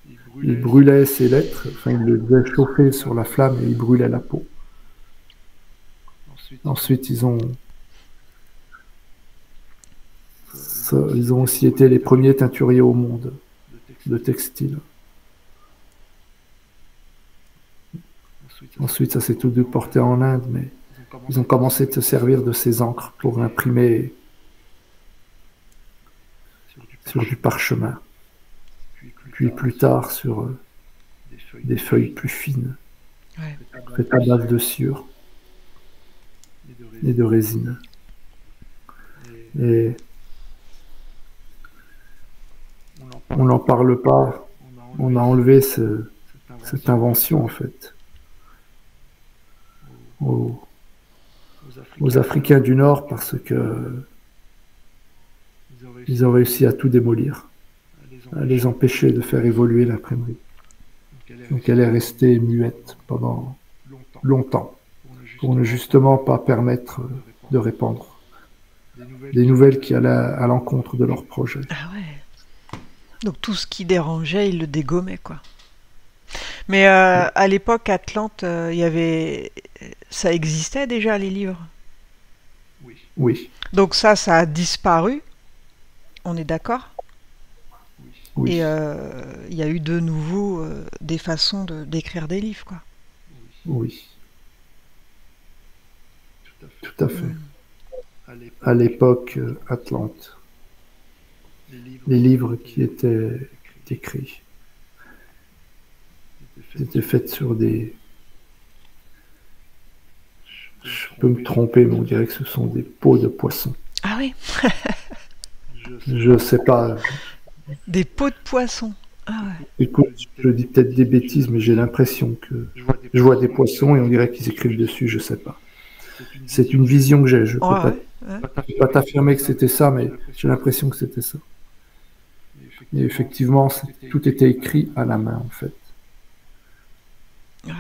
Ils brûlaient ces lettres, enfin, ils les faisaient chauffer sur la flamme et ils brûlaient la peau. Ensuite, ils ont aussi été les premiers teinturiers au monde de textile. Ensuite, ça s'est tout déporté en Inde, mais ils ont commencé à se servir de ces encres pour imprimer sur du parchemin, puis plus tard sur des feuilles plus fines, Ouais. faites à base de sciure et de résine. Et on n'en parle pas, on a enlevé cette invention en fait aux Africains du Nord parce que ils ont réussi à tout démolir, à les empêcher de faire évoluer l'imprimerie. Donc elle est restée muette pendant longtemps pour ne justement pas permettre de répandre des nouvelles qui allaient à l'encontre de leur projet. Ah ouais. Donc tout ce qui dérangeait, ils le dégommaient, quoi. Mais à l'époque, Atlante, ça existait déjà, les livres. Oui, Donc ça a disparu. On est d'accord? Et Oui, il y a eu de nouveau des façons d'écrire des livres, quoi. oui, tout à fait. Mm. À l'époque Atlante, les livres qui étaient écrits étaient faits sur des... Je peux me tromper, mais on dirait que ce sont des peaux de poisson. Ah oui, Je sais pas. des peaux de poisson. Ah ouais. Écoute, je dis peut-être des bêtises, mais j'ai l'impression que je vois des poissons et on dirait qu'ils écrivent dessus, je sais pas. C'est une vision que j'ai, je peux Ouais, pas, ouais, ouais. pas t'affirmer que c'était ça, mais j'ai l'impression que c'était ça. Et effectivement, tout était écrit à la main, en fait. Ouais.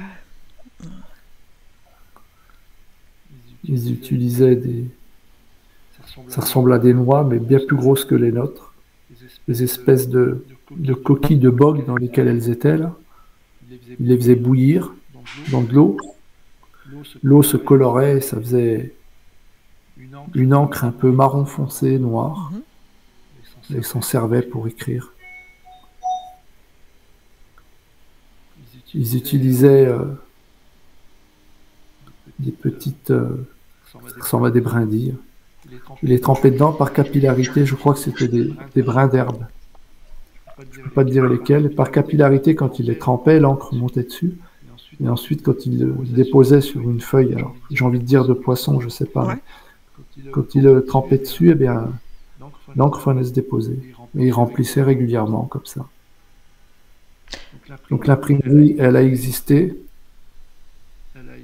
Ils utilisaient des... Ça ressemble à des noix, mais bien plus grosses que les nôtres. Des espèces de coquilles de bog dans lesquelles elles étaient, là. Ils les faisaient bouillir dans de l'eau. L'eau se colorait et ça faisait une encre un peu marron foncé, noire. Mhm. Et ils s'en servaient pour écrire. Ils utilisaient des petites... ça ressemble à des brindilles. Ils les trempaient dedans par capillarité. Je crois que c'était des brins d'herbe. Je ne peux pas te dire lesquels. Par capillarité, quand ils les trempaient, l'encre montait dessus. Et ensuite, quand ils le déposaient sur une feuille, alors j'ai envie de dire de poisson, je ne sais pas, mais Ouais. quand ils le trempaient dessus, eh bien, l'encre venait se déposer. Et ils remplissaient régulièrement comme ça. Donc l'imprimerie, elle a existé,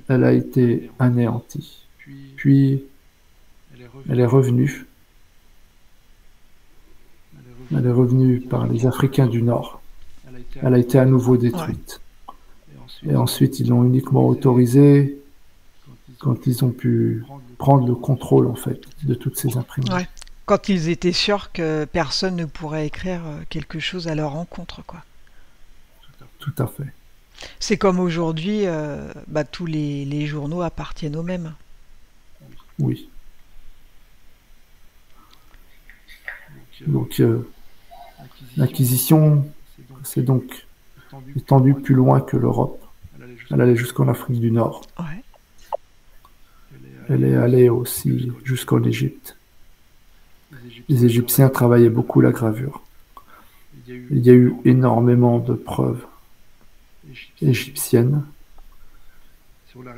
elle a été anéantie. Puis, elle est revenue. Elle est revenue par les Africains du Nord. Elle a été à nouveau Ouais. détruite. Et ensuite, ils l'ont uniquement autorisée quand ils ont pu prendre le contrôle, en fait, de toutes ces imprimeries. Ouais. Quand ils étaient sûrs que personne ne pourrait écrire quelque chose à leur encontre, quoi. Tout à fait. C'est comme aujourd'hui, bah, tous les journaux appartiennent aux mêmes. Oui. Donc, l'acquisition s'est donc étendue plus loin que l'Europe. Elle allait jusqu'en Afrique du Nord. Ouais. Elle est allée aussi jusqu'en Égypte. Les Égyptiens travaillaient beaucoup la gravure. Il y a eu énormément de preuves égyptiennes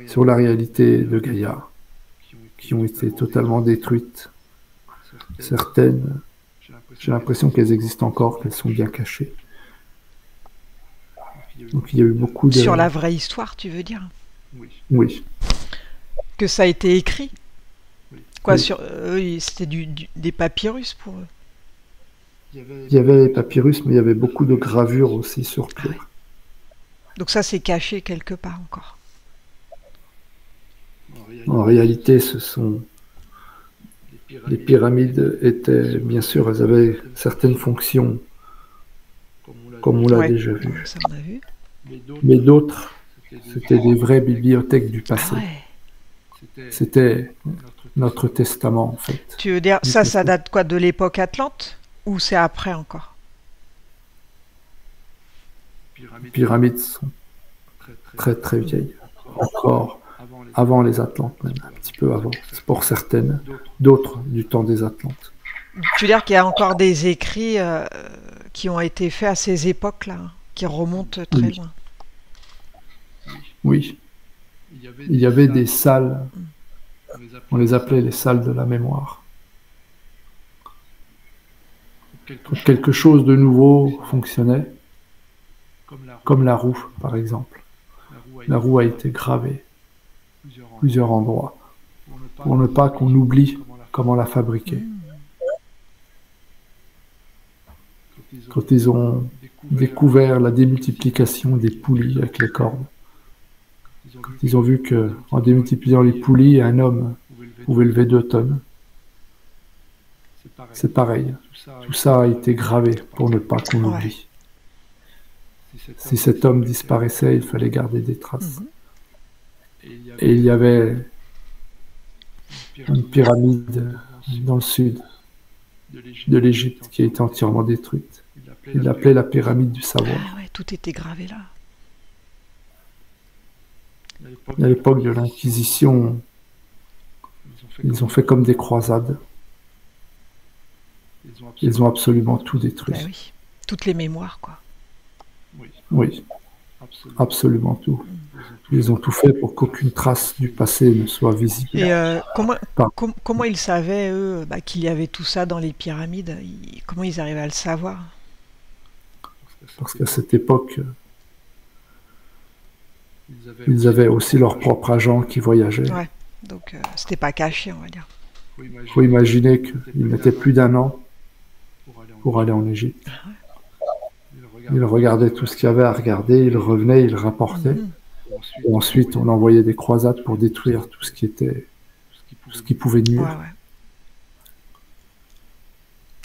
sur la réalité de Gaïa, qui ont été totalement détruites. Certaines, j'ai l'impression qu'elles existent encore, qu'elles sont bien cachées. Donc il y a eu beaucoup de... Sur la vraie histoire, tu veux dire? Oui, Que ça a été écrit? Quoi, oui. sur c'était des papyrus pour eux. Il y avait les papyrus, mais il y avait beaucoup de gravures aussi sur Ah ouais. pierre. Donc ça, c'est caché quelque part encore. En réalité, ce sont... Les pyramides étaient, bien sûr, elles avaient certaines fonctions, comme on l'a Ouais. déjà vu. Ça, on a vu. Mais d'autres, c'était des vraies bibliothèques du Ah passé. ouais. C'était notre testament, en fait. Tu veux dire, Du ça passé. date quoi, de l'époque Atlante? Ou c'est après encore? Les pyramides sont très très vieilles, encore avant les Atlantes, même un petit peu avant, pour certaines, d'autres du temps des Atlantes. Tu veux dire qu'il y a encore des écrits qui ont été faits à ces époques-là, hein, qui remontent très Oui, loin. oui. Il y avait des salles, on les appelait les salles de la mémoire. Quand quelque chose de nouveau fonctionnait, comme la roue, par exemple. La roue a été gravée à plusieurs endroits, pour ne pas qu'on oublie comment la fabriquer. Mmh. Quand ils ont découvert la démultiplication des poulies avec les cordes, quand ils ont vu qu'en démultipliant les poulies, un homme pouvait lever 2 tonnes, c'est pareil. Tout ça a été gravé pour ne pas qu'on Ouais. oublie. Si cet homme disparaissait, il fallait garder des traces. Mhm. Et il y avait une pyramide dans le sud de l'Égypte qui a été entièrement détruite. Il l'appelait la pyramide du savoir. Ah ouais, tout était gravé là. À l'époque de l'Inquisition, ils ont fait comme des croisades. Ils ont absolument tout détruit. Bah oui, toutes les mémoires, quoi. Oui, absolument tout. Ils ont tout fait pour qu'aucune trace du passé ne soit visible. Et Pas. comment ils savaient, eux, bah, qu'il y avait tout ça dans les pyramides? Comment ils arrivaient à le savoir? Parce qu'à cette époque, ils avaient aussi leurs propres agents qui voyageaient. Ouais, donc c'était pas caché, on va dire. Il faut imaginer qu'ils mettaient plus d'1 an pour aller en Égypte. Ils regardaient tout ce qu'il y avait à regarder, ils revenaient, ils rapportaient. Mhm. Et ensuite, on envoyait des croisades pour détruire tout ce qui pouvait Ouais, nuire. ouais.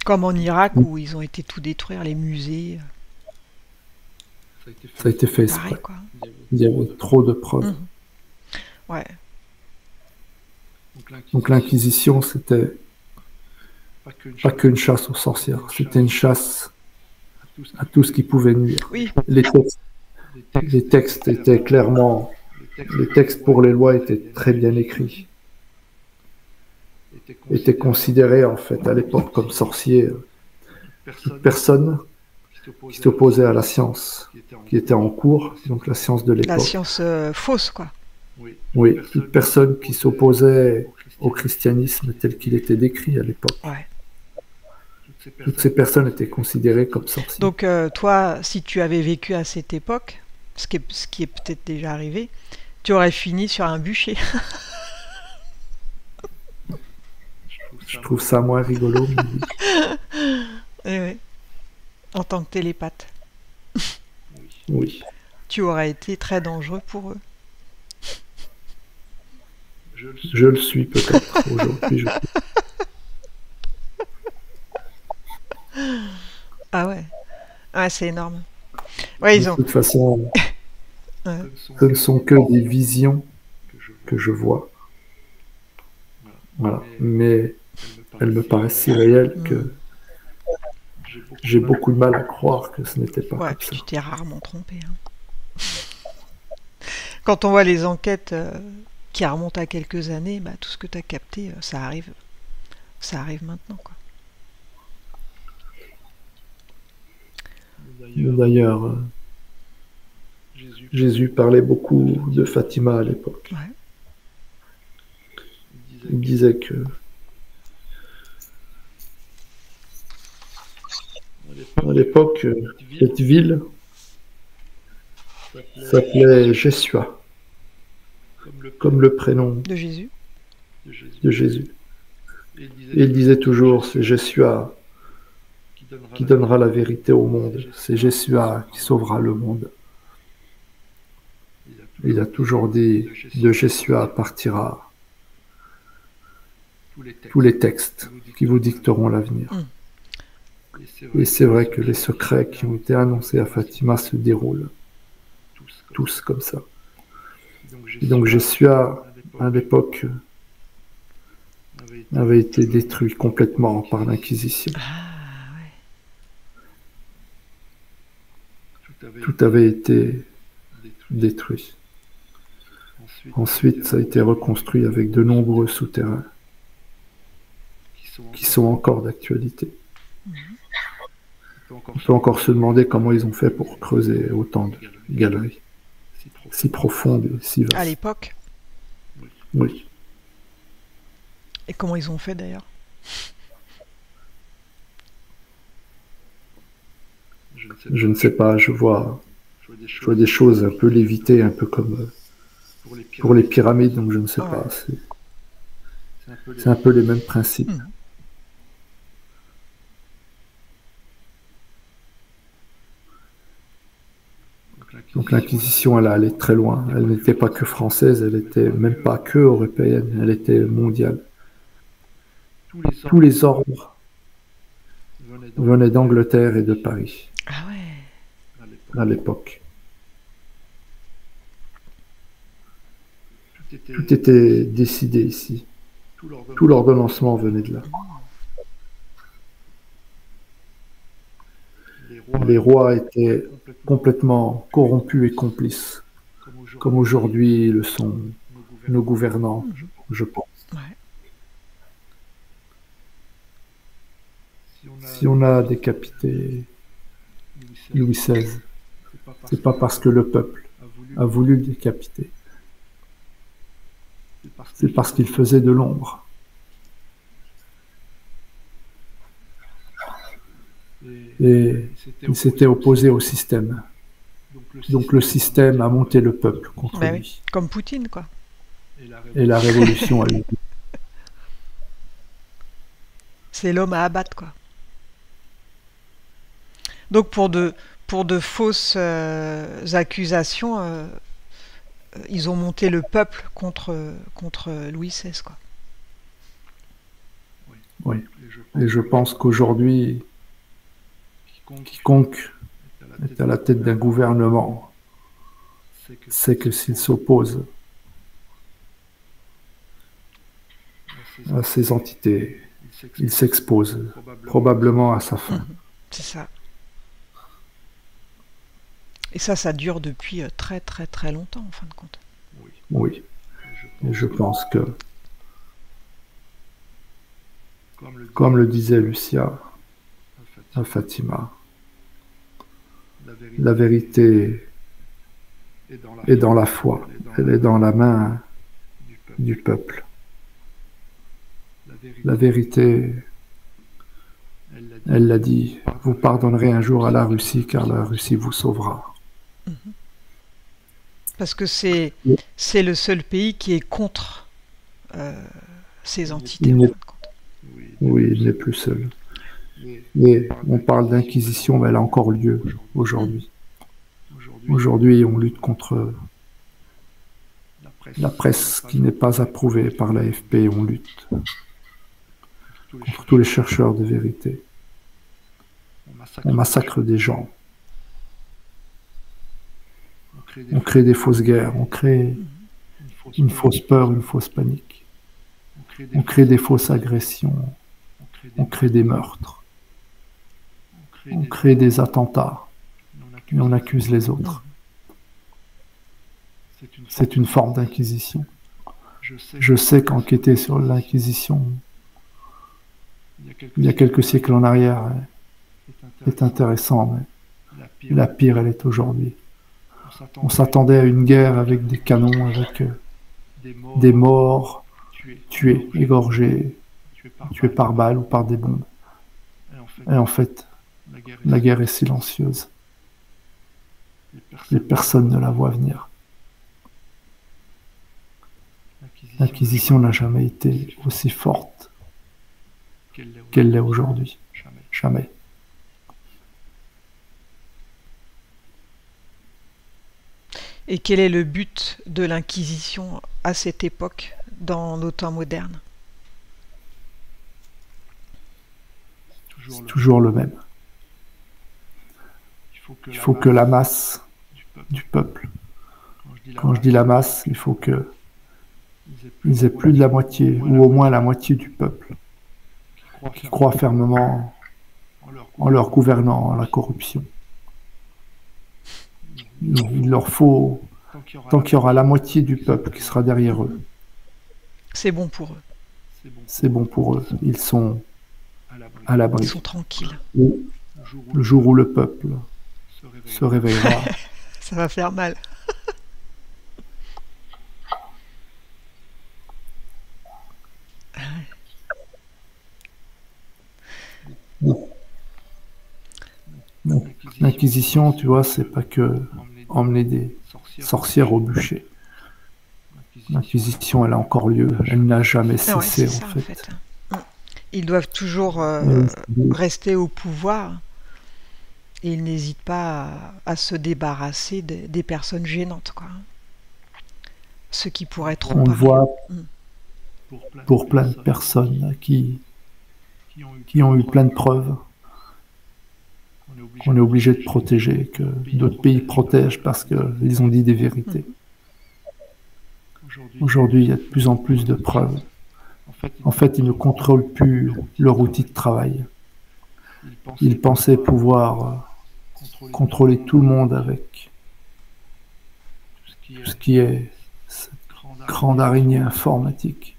Comme en Irak où ils ont été tout détruire, les musées, Ça a été fait pareil, exprès. quoi. Il y avait trop de preuves. Mhm. Ouais, Donc l'Inquisition, c'était pas qu'une chasse aux sorcières, c'était une chasse à tout ce qui pouvait nuire. oui, Les textes étaient clairement, les textes pour les lois étaient très bien écrits, étaient considérés en fait à l'époque comme sorciers. Toute personne qui s'opposait à la science qui était en cours, donc la science de la l'époque. science fausse, quoi. Oui, toute personne qui s'opposait au christianisme tel qu'il était décrit à l'époque. Ouais. Toutes ces personnes étaient considérées comme sorcières. Donc toi, si tu avais vécu à cette époque, ce qui est peut-être déjà arrivé, tu aurais fini sur un bûcher. Je trouve ça moins rigolo. Mais oui. Eh ouais. En tant que télépathe. Oui. Tu aurais été très dangereux pour eux. Je le suis peut-être aujourd'hui. Ah ouais. Ouais, c'est énorme. Ouais, ils De ont. toute façon, Ouais. ce ne sont que des visions que je vois. Voilà. Mais elles me paraissent si réelles que j'ai beaucoup de mal à croire que ce n'était pas Ouais, comme puis ça. tu t'es rarement trompé, hein. Quand on voit les enquêtes qui remontent à quelques années, bah, tout ce que tu as capté, ça arrive maintenant, quoi. D'ailleurs, Jésus parlait beaucoup de Fatima à l'époque. Ouais. Il disait que à l'époque, cette ville s'appelait Jeshua, comme le prénom De Jésus. de Jésus. Et il disait toujours, c'est Jeshua qui donnera la vérité au monde, c'est Jeshua qui sauvera le monde. Il a toujours dit, de Jeshua partira tous les textes qui vous dicteront l'avenir. Et c'est vrai que les secrets qui ont été annoncés à Fatima se déroulent tous comme ça. Et donc Jeshua, à l'époque, avait été détruit complètement par l'Inquisition. Ah ouais. Tout avait été détruit. Ensuite, ça a été reconstruit avec de nombreux souterrains qui sont encore d'actualité. On peut encore se demander comment ils ont fait pour creuser autant de galeries, si profondes et si À vastes. l'époque. Oui. Et comment ils ont fait d'ailleurs? Je ne sais pas, je vois des choses un peu lévitées, un peu comme pour les pyramides, donc je ne sais Ouais. pas. C'est un peu les mêmes principes. Mhm. Donc l'Inquisition, elle allait très loin. Elle n'était pas que française, elle n'était même pas que européenne, elle était mondiale. Tous les ordres venaient d'Angleterre et de Paris Ah ouais. à l'époque. Tout était décidé ici. Tout l'ordonnancement venait de là. Les rois étaient complètement corrompus et complices, comme aujourd'hui le sont nos gouvernants, je pense. Ouais. Si on a décapité Louis XVI, c'est pas parce que le peuple a voulu le décapiter, c'est parce qu'il faisait de l'ombre. Et il s'était opposé au système. Donc le système a monté le peuple contre Ben lui. oui, comme Poutine, quoi. Et la révolution a eu lieu. C'est l'homme à abattre, quoi. Donc pour de fausses accusations, ils ont monté le peuple contre Louis XVI, quoi. Oui. Et je pense qu'aujourd'hui, quiconque est à la tête d'un gouvernement sait que s'il s'oppose à ces entités, il s'expose probablement à sa fin. C'est ça. Et ça dure depuis très très très longtemps, en fin de compte. Oui. Et je pense que, comme le disait Lucia à Fatima, la vérité est dans la foi, elle est dans la main du peuple. La vérité, elle l'a dit, vous pardonnerez un jour à la Russie car la Russie vous sauvera. Parce que c'est le seul pays qui est contre ces entités, en fin de compte. Oui, il n'est plus seul. Mais on parle d'inquisition, mais elle a encore lieu aujourd'hui. Aujourd'hui, on lutte contre la presse qui n'est pas approuvée par l'AFP, on lutte contre tous les chercheurs de vérité. On massacre des gens. On crée des fausses guerres, on crée une fausse peur, une fausse panique. On crée des fausses agressions, on crée des meurtres. On crée des attentats et on accuse les autres. C'est une forme d'inquisition. Je sais qu'enquêter sur l'inquisition, il y a quelques siècles en arrière, est intéressant, mais la pire, elle est aujourd'hui. On s'attendait à une guerre avec des canons, avec des morts, tués, égorgés, tués par balles ou par des bombes. Et en fait, la guerre est silencieuse. Les personnes ne la voient venir. L'Inquisition n'a jamais été aussi forte qu'elle l'est aujourd'hui. Jamais. Et quel est le but de l'Inquisition à cette époque, dans nos temps modernes? C'est toujours le même. Il faut que la masse du peuple, quand je dis la masse, il faut que ils aient plus de la moitié, ou au moins la moitié du peuple, qui croient fermement en leur gouvernant, en la corruption. Il leur faut, tant qu'il y aura la moitié du peuple qui sera derrière eux. C'est bon pour eux. C'est bon pour eux. Ils sont à l'abri. Ils sont tranquilles. Le jour où le peuple se réveillera. Ça va faire mal. L'Inquisition, tu vois, c'est pas que emmener des sorcières au bûcher. L'Inquisition, elle a encore lieu. Elle n'a jamais cessé, ça, en fait. Ils doivent toujours rester au pouvoir et ils n'hésitent pas à se débarrasser des personnes gênantes, quoi. Ceux qui pourraient trop On parler. voit pour plein de personnes qui ont eu plein de preuves qu'on est obligé de protéger, que d'autres pays protègent parce qu'ils ont dit des vérités. Aujourd'hui, il y a de plus en plus de preuves. En fait, ils ne contrôlent plus leur outil de travail. Ils pensaient pouvoir contrôler tout le monde avec tout ce qui est cette grande araignée informatique,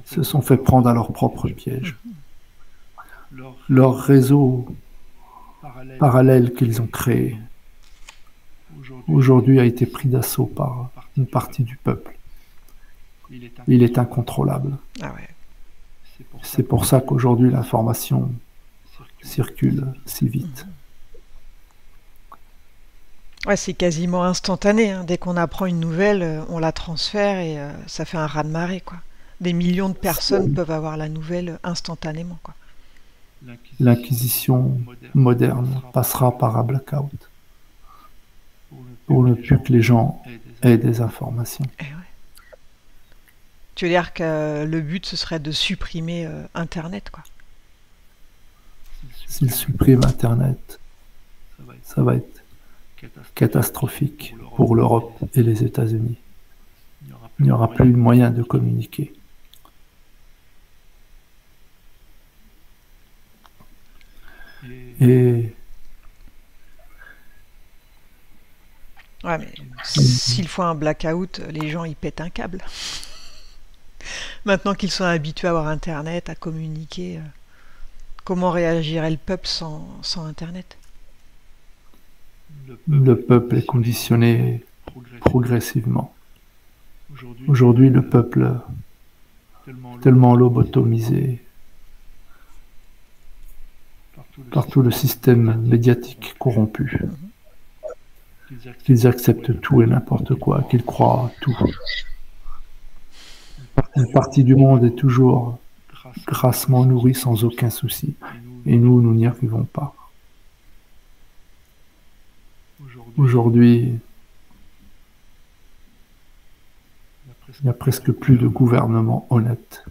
se sont fait prendre à leur propre piège. Leur réseau parallèle qu'ils ont créé, aujourd'hui a été pris d'assaut par une partie du peuple. Il est incontrôlable. Ah ouais. C'est pour ça qu'aujourd'hui l'information circule si vite. Ouais, c'est quasiment instantané, hein. Dès qu'on apprend une nouvelle, on la transfère et ça fait un raz-de-marée, quoi. Des millions de personnes peuvent avoir la nouvelle instantanément, quoi. L'inquisition moderne passera par un blackout pour ne plus que les gens aient des informations. Eh ouais. Tu veux dire que le but, ce serait de supprimer Internet, quoi. S'ils suppriment Internet, ça va être catastrophique pour l'Europe et les États-Unis. Il n'y aura plus de moyen de communiquer. Et Ouais, mais s'il faut un blackout, les gens, ils pètent un câble. Maintenant qu'ils sont habitués à avoir Internet, à communiquer, comment réagirait le peuple sans Internet? le peuple est conditionné progressivement. Aujourd'hui, le peuple est tellement lobotomisé par tout le système médiatique corrompu qu'ils acceptent tout et n'importe quoi, qu'ils croient à tout. Une partie du monde est toujours grassement nourrie sans aucun souci. Et nous n'y arrivons pas. Aujourd'hui, il n'y a presque plus de gouvernement honnête,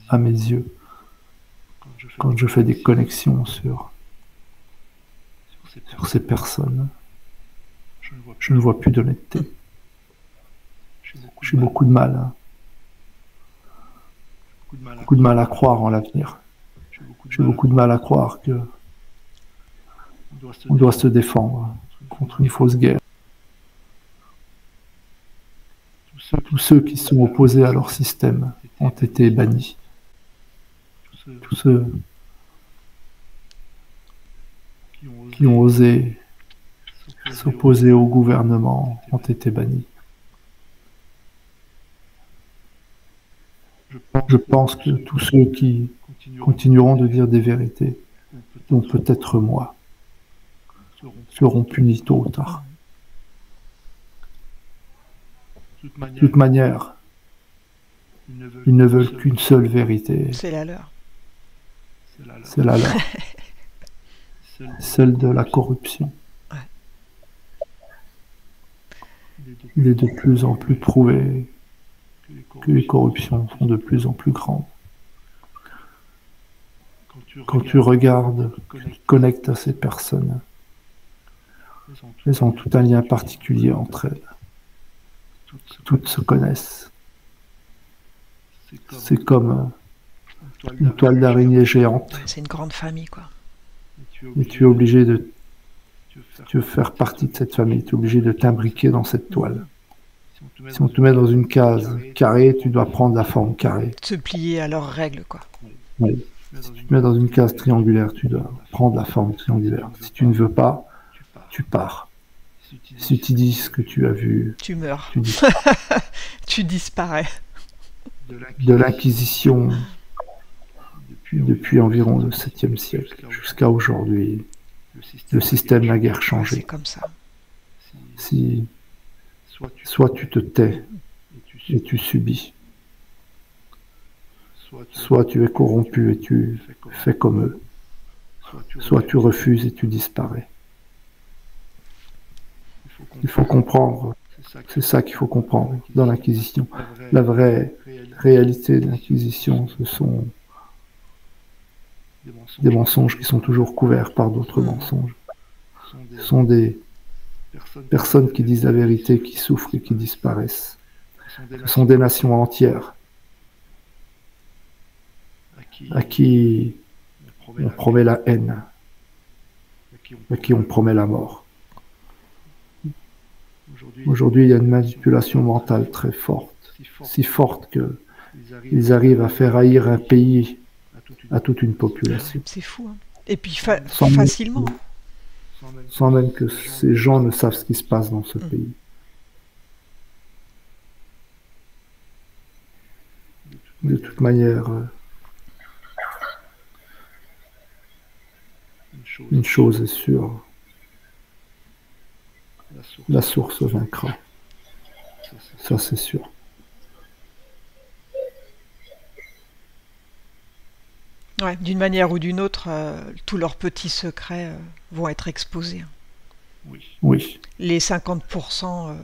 à mes yeux, quand je fais des connexions sur ces personnes. Je ne vois plus d'honnêteté. J'ai beaucoup de mal. Beaucoup de mal à croire en l'avenir. J'ai beaucoup de mal à croire que on doit se défendre contre une fausse guerre. Tous ceux qui sont opposés à leur système ont été bannis. Tous ceux qui ont osé s'opposer au gouvernement ont été bannis. Je pense que tous ceux qui continueront de dire des vérités, dont peut-être moi, seront punis tôt ou tard. De toute manière, ils ne veulent qu'une seule vérité. C'est la leur. C'est la leur. Celle de la corruption. Ouais. Il est de plus en plus prouvé que les corruptions sont de plus en plus grandes. Quand tu regardes, tu te connectes à ces personnes, elles ont tout un lien particulier entre elles. Toutes se connaissent. C'est comme une toile d'araignée géante. C'est une grande famille, quoi. Et tu es obligé de... Tu veux faire partie de cette famille, tu es obligé de t'imbriquer dans cette toile. Si on te met dans une case carrée, tu dois prendre la forme carrée. Se plier à leurs règles, quoi. Oui. Si tu te mets dans une case triangulaire, tu dois prendre la forme triangulaire. Si tu ne veux pas, tu pars. Si tu dis ce que tu as vu, Tu meurs. Tu disparais. De l'Inquisition, depuis environ le 7e siècle jusqu'à aujourd'hui, le système n'a guère C'est changé. comme ça. Si soit tu te tais et tu subis, soit tu es corrompu et tu fais comme eux, soit tu refuses et tu disparais. Il faut comprendre, c'est ça qu'il faut comprendre dans l'Inquisition. La vraie réalité de l'Inquisition, ce sont des mensonges qui sont toujours couverts par d'autres mensonges. Ce sont des personnes qui disent la vérité, qui souffrent et qui disparaissent. Ce sont des nations entières à qui on promet la haine, à qui on promet la mort. Aujourd'hui, il y a une manipulation mentale très forte, si forte qu'ils arrivent à faire haïr un pays à toute une population. C'est fou, hein. Et puis Sans facilement. sans même que ces gens ne savent ce qui se passe dans ce pays. De toute manière, une chose est sûre, la source vaincra. Ça, c'est sûr. Ouais, d'une manière ou d'une autre, tous leurs petits secrets vont être exposés, hein. Oui, Les 50%,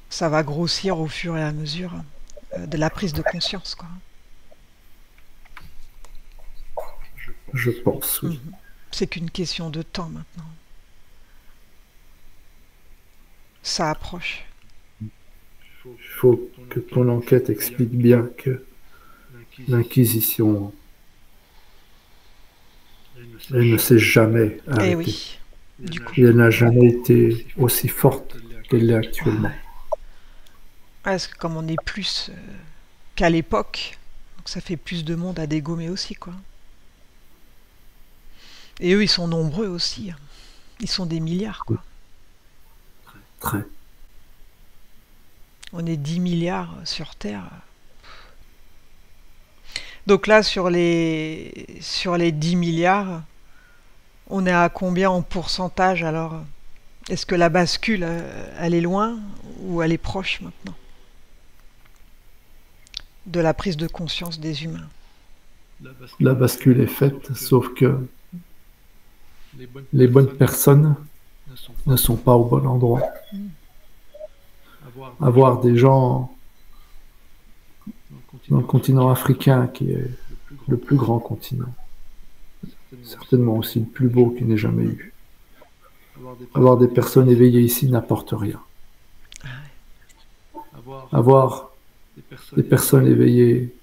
ça va grossir au fur et à mesure de la prise de conscience, quoi. je pense, oui. C'est qu'une question de temps maintenant. Ça approche. Il faut que ton enquête explique bien que l'Inquisition, elle ne s'est jamais Eh arrêtée. oui, du coup. Et elle n'a jamais été aussi forte qu'elle l'est actuellement. Parce que comme on est plus qu'à l'époque, donc ça fait plus de monde à dégommer aussi, quoi. Et eux, ils sont nombreux aussi, hein. Ils sont des milliards, quoi. Très. On est 10 milliards sur Terre. Donc là, sur les 10 milliards, on est à combien en pourcentage alors? Est-ce que la bascule, elle est loin ou elle est proche maintenant de la prise de conscience des humains? La bascule est faite, sauf que les bonnes personnes ne sont pas au bon endroit. Avoir des gens dans le continent africain, qui est le plus grand continent, certainement aussi le plus beau qu'il n'ait jamais eu. Avoir des personnes éveillées ici n'apporte rien. Avoir des personnes éveillées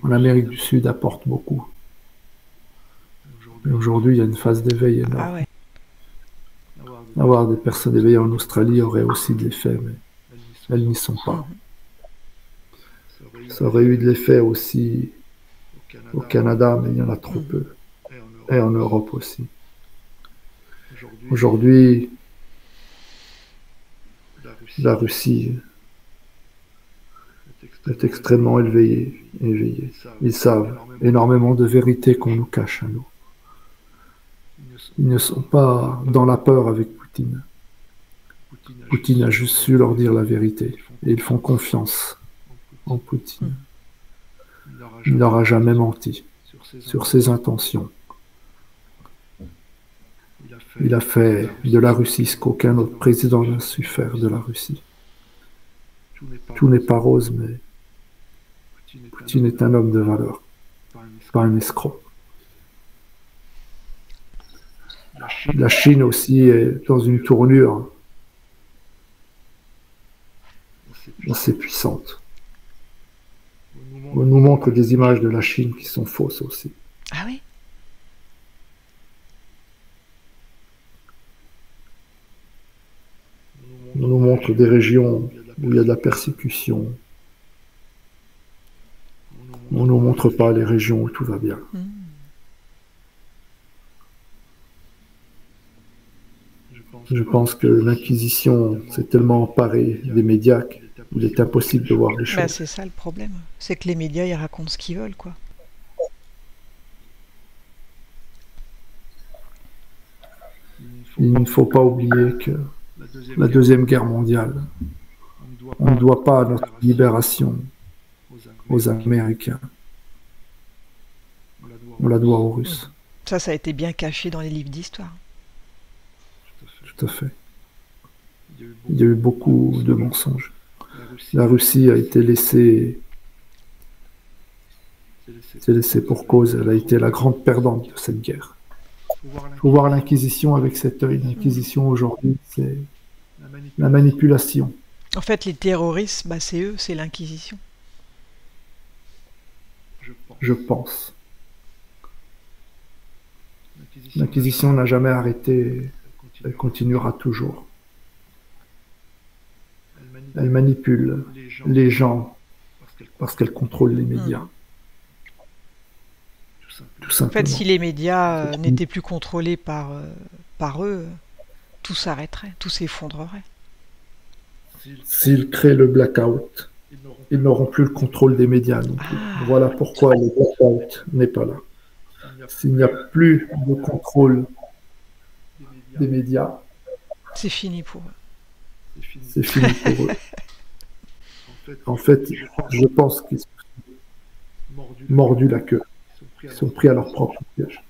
en Amérique du Sud apporte beaucoup. Et aujourd'hui, il y a une phase d'éveil énorme. Ah ouais. Avoir des personnes éveillées en Australie aurait aussi de l'effet, mais elles n'y sont pas. Ça aurait eu de l'effet aussi au Canada, mais il y en a trop peu. Et en Europe aussi. Aujourd'hui, la Russie est extrêmement éveillée. Ils savent énormément de vérités qu'on nous cache à nous. Ils ne sont pas dans la peur avec Poutine. Poutine a juste su leur dire la vérité. Et ils font confiance en Poutine. Il ne leur a jamais menti sur ses intentions. Il a fait de la Russie ce qu'aucun autre président n'a su faire de la Russie. Tout n'est pas rose, mais Poutine est un homme de valeur, pas un escroc. La Chine aussi est dans une tournure assez puissante. On nous montre des images de la Chine qui sont fausses aussi. Ah oui? On nous montre des régions où il y a de la persécution. On ne nous montre pas les régions où tout va bien. Je pense que l'Inquisition s'est tellement emparée des médias qu'il est impossible de voir les Bah, choses. c'est ça le problème. C'est que les médias, ils racontent ce qu'ils veulent, quoi. Il ne faut pas oublier que la Deuxième Guerre mondiale, on ne doit pas notre libération aux Américains. On la doit aux Russes. Ça a été bien caché dans les livres d'histoire. Tout à fait. Il y a eu beaucoup de mensonges. La Russie a été laissée pour cause. Elle a été la grande perdante de cette guerre. Il faut voir l'Inquisition avec cet œil. L'Inquisition aujourd'hui, c'est la manipulation. En fait, les terroristes, bah, c'est eux, c'est l'Inquisition. Je pense. L'Inquisition n'a jamais arrêté, elle continuera toujours. Elle manipule les gens parce qu'elle contrôle les médias. Tout En simplement. fait, si les médias n'étaient plus contrôlés par eux, tout s'arrêterait, tout s'effondrerait. S'ils créent le blackout, ils n'auront plus le contrôle des médias non plus. Voilà pourquoi le blackout n'est pas là. S'il n'y a plus de contrôle des médias, C'est fini pour eux. c'est fini pour eux. En fait, je pense qu'ils sont mordus la queue. Ils sont pris à leur propre piège.